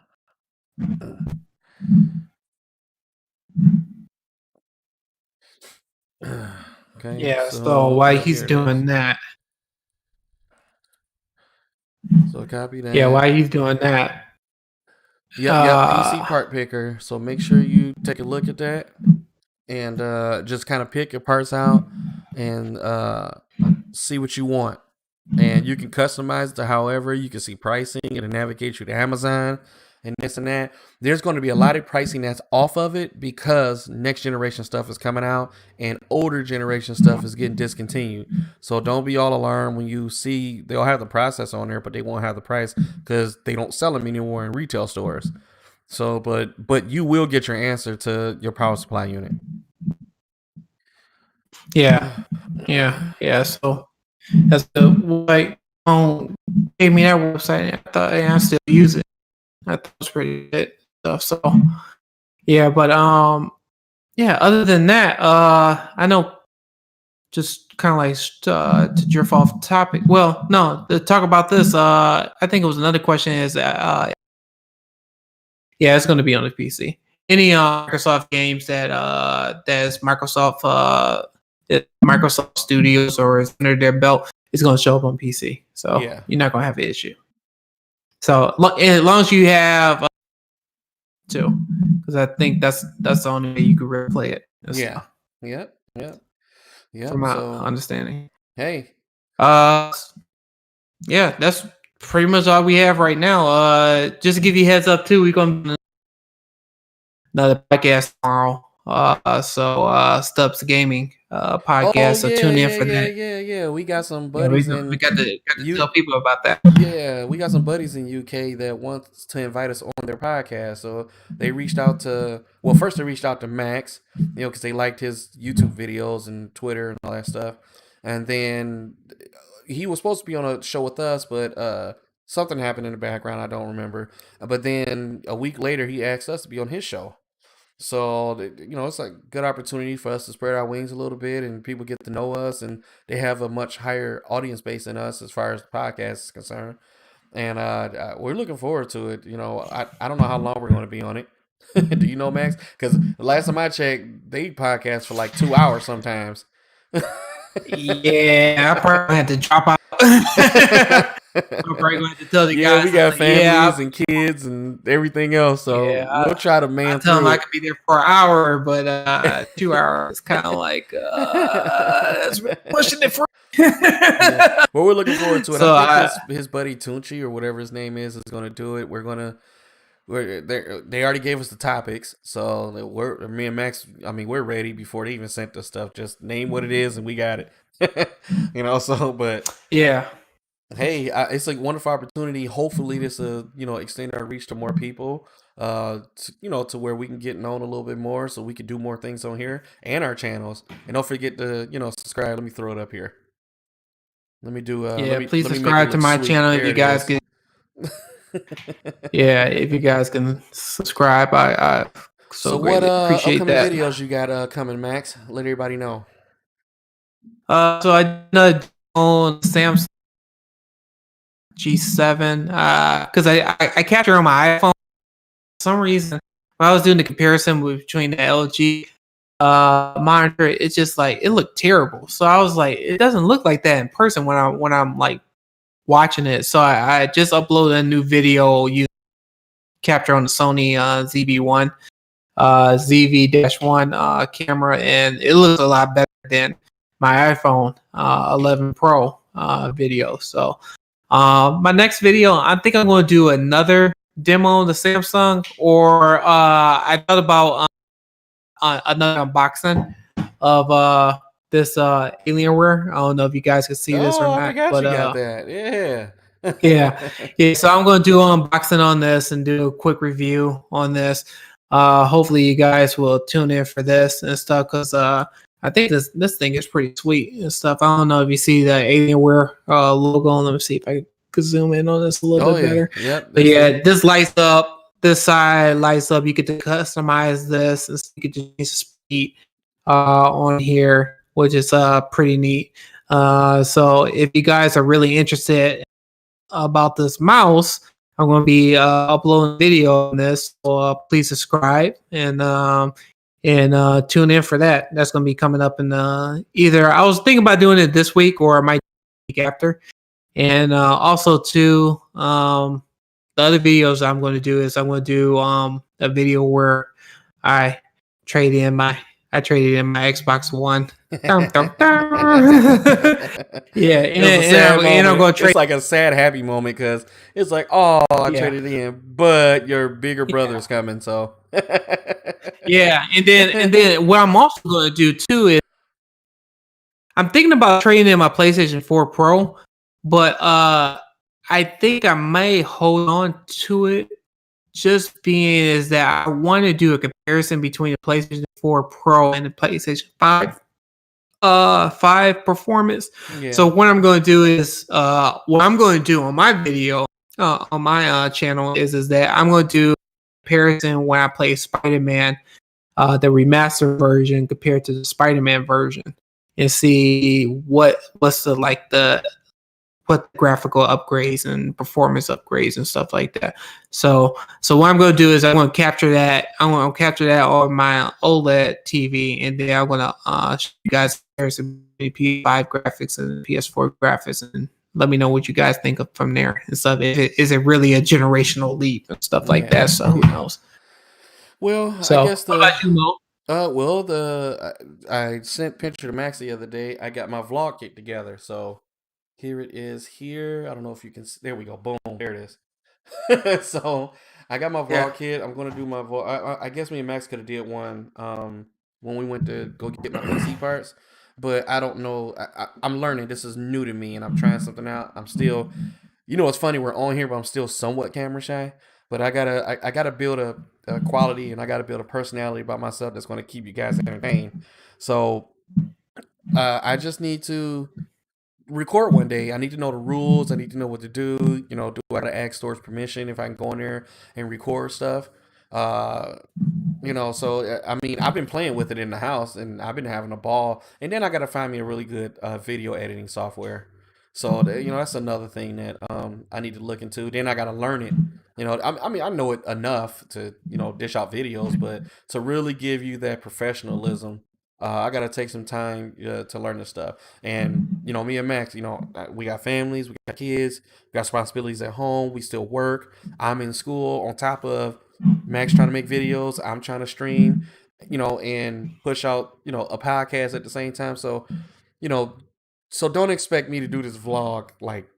Okay. Yeah, so while he's doing that. So copy that. Yeah, while he's doing that. Yep, PC Part Picker. So make sure you take a look at that and just kind of pick your parts out and see what you want. And you can customize it to however. You can see pricing and navigate you to Amazon and this and that. There's going to be a lot of pricing that's off of it because next generation stuff is coming out and older generation stuff is getting discontinued. So don't be all alarmed when you see they'll have the processor on there, but they won't have the price because they don't sell them anymore in retail stores. So, but you will get your answer to your power supply unit. Yeah. So that's the like gave me that website. I thought I still use it. I thought it was pretty good stuff. So yeah, but other than that, I know just kind of like to drift off topic. Well, no, to talk about this, I think it was another question is it's going to be on the PC. Any Microsoft games that's Microsoft Studios or is under their belt is going to show up on PC. So you're not going to have an issue. So as long as you have two, because I think that's the only way you could replay it. Yep. From my understanding. Hey. That's pretty much all we have right now. Just to give you a heads up too, we're going to another podcast tomorrow. So Stubbs Gaming podcast. So tune in for that. Yeah. We got some buddies. We got to tell people about that. Yeah, we got some buddies in UK that wants to invite us on their podcast. So they reached out to Max, because they liked his YouTube videos and Twitter and all that stuff. And then he was supposed to be on a show with us, but something happened in the background. I don't remember. But then a week later, he asked us to be on his show. So, it's a good opportunity for us to spread our wings a little bit and people get to know us, and they have a much higher audience base than us as far as the podcast is concerned. And we're looking forward to it. I don't know how long we're going to be on it. Do you know, Max? Because the last time I checked, they podcast for like 2 hours sometimes. Yeah, I probably had to drop out. I'm probably going to tell the guys. We got families and kids and everything else, so we'll try to man through. I tell them I could be there for an hour, but 2 hours kind of like pushing it for. Well, we're looking forward to it. So I think his buddy Tunchi or whatever his name is going to do it. They already gave us the topics, so me and Max. I mean, we're ready before they even sent us stuff. Just name what it is, and we got it. But yeah. Hey, it's a wonderful opportunity. Hopefully, this extend our reach to more people. To where we can get known a little bit more, so we can do more things on here and our channels. And don't forget to subscribe. Let me throw it up here. Let me do. Please subscribe to my channel if you guys can. Yeah, if you guys can subscribe, I so what greatly. Appreciate upcoming that. videos you got coming, Max? Let everybody know. So I did on Samsung G7 because I capture on my iPhone. For some reason, when I was doing the comparison between the LG monitor, it's just like it looked terrible. So I was like, it doesn't look like that in person when I'm like watching it. So I just uploaded a new video using capture on the Sony ZV-1 ZV-1 camera, and it looks a lot better than my iPhone 11 Pro video. So my next video, I think I'm going to do another demo on the Samsung, or I thought about another unboxing of this Alienware. I don't know if you guys can see this or not, I forgot but you got that. Yeah. yeah. So I'm going to do an unboxing on this and do a quick review on this. Hopefully you guys will tune in for this and stuff, because I think this thing is pretty sweet and stuff. I don't know if you see the Alienware logo. Let me see if I could zoom in on this a little bit better. Yep. But yeah, this lights up. This side lights up. You get to customize this, and you get to change the speed on here, which is pretty neat. So if you guys are really interested about this mouse, I'm going to be uploading video on this. So please subscribe and tune in for that. That's going to be coming up in either, I was thinking about doing it this week, or I might week after. And also too, the other videos I'm going to do is I'm going to do a video where I traded in my Xbox One. Yeah, and I'm going to trade. It's like a sad, happy moment, because it's like, oh, I traded in, but your bigger brother's coming, so. Yeah, and then what I'm also going to do too is I'm thinking about trading in my PlayStation 4 Pro, but I think I may hold on to it, just being is that I want to do a comparison between the PlayStation 4 Pro and the PlayStation 5 performance. Yeah. So what I'm going to do is what I'm going to do on my video on my channel is that I'm going to do a comparison when I play Spider-Man, the remastered version compared to the Spider-Man version, and see what's what graphical upgrades and performance upgrades and stuff like that. So what I'm going to do is I'm going to capture that. I'm going to capture that on my OLED TV, and then I'm going to show you guys some PS5 graphics and PS4 graphics, and let me know what you guys think of from there and stuff. Is it really a generational leap and stuff like that? So who knows? Well, I guess I sent picture to Max the other day. I got my vlog kit together, so. Here it is here. I don't know if you can see. There we go. Boom. There it is. So I got my vlog kit. I'm going to do my vlog. I guess me and Max could have did one when we went to go get my PC parts. But I don't know. I'm learning. This is new to me, and I'm trying something out. I'm still, it's funny. We're on here, but I'm still somewhat camera shy. But I gotta build a quality, and I gotta build a personality about myself that's going to keep you guys entertained. So I just need to record one day. I need to know the rules. I need to know what to do. Do I gotta ask stores permission if I can go in there and record stuff? So I mean, I've been playing with it in the house, and I've been having a ball. And then I gotta find me a really good video editing software. So that's another thing that I need to look into. Then I gotta learn it. I mean, I know it enough to dish out videos, but to really give you that professionalism. I gotta take some time to learn this stuff. And me and Max, we got families, we got kids, we got responsibilities at home. We still work. I'm in school. On top of Max trying to make videos, I'm trying to stream, and push out a podcast at the same time. So so don't expect me to do this vlog like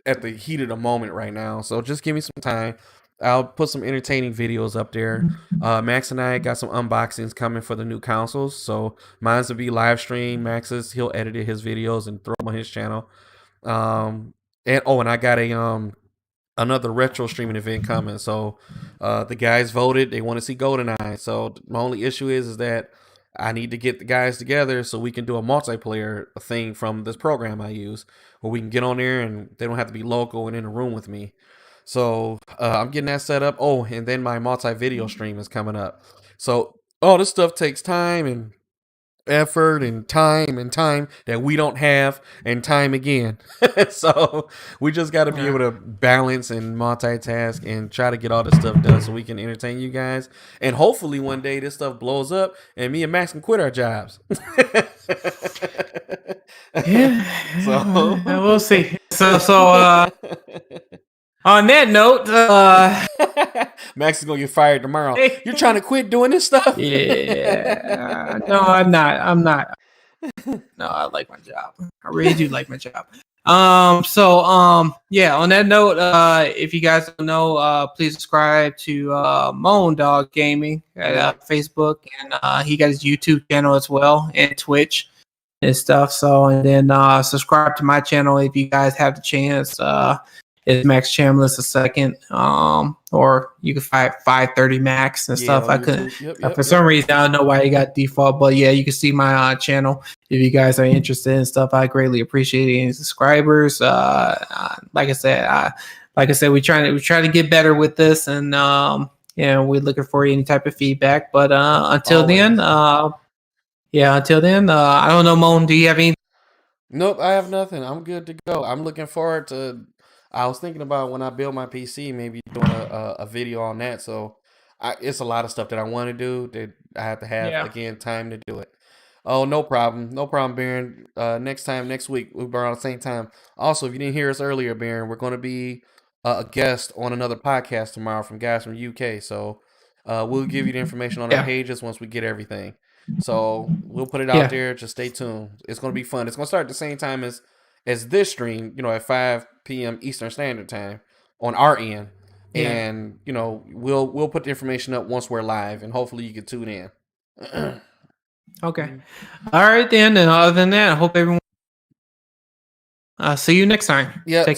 at the heat of the moment right now. So just give me some time. I'll put some entertaining videos up there. Max and I got some unboxings coming for the new consoles. So mine's will be live stream. Max's, he'll edit his videos and throw them on his channel. And I got another retro streaming event coming. So the guys voted. They want to see GoldenEye. So my only issue is that I need to get the guys together so we can do a multiplayer thing from this program I use, where we can get on there and they don't have to be local and in a room with me. So I'm getting that set up. Oh, and then my multi-video stream is coming up. So all this stuff takes time and effort and time that we don't have, and time again. So we just got to be able to balance and multitask and try to get all this stuff done so we can entertain you guys. And hopefully one day this stuff blows up and me and Max can quit our jobs. Yeah. So we'll see. So on that note, Max is gonna get fired tomorrow. You're trying to quit doing this stuff? Yeah. No, I'm not. No, I like my job. I really do like my job. Yeah, on that note, if you guys don't know, please subscribe to Moan Dog Gaming at Facebook, and he got his YouTube channel as well, and Twitch and stuff. So, and then subscribe to my channel if you guys have the chance. It's Max Chambliss II, or you can find 530 Max and stuff. I couldn't for some reason, I don't know why you got default, but yeah, you can see my channel if you guys are interested in stuff. I greatly appreciate any subscribers. Like I said, we try to get better with this, and we're looking for any type of feedback. But until then, I don't know, Moan, do you have any? Nope, I have nothing. I'm good to go. I'm looking forward to. I was thinking about when I build my PC, maybe doing a video on that. So it's a lot of stuff that I want to do that I have to have, again, time to do it. Oh, no problem. No problem, Baron. Next week, we'll be around the same time. Also, if you didn't hear us earlier, Baron, we're going to be a guest on another podcast tomorrow from guys from UK. So we'll give you the information on our pages once we get everything. So we'll put it out there. Just stay tuned. It's going to be fun. It's going to start at the same time as this stream, at 5 p.m. Eastern Standard Time on our end. And, we'll put the information up once we're live, and hopefully you can tune in. Okay. All right, then. And other than that, I hope everyone see you next time. Yeah. Take care.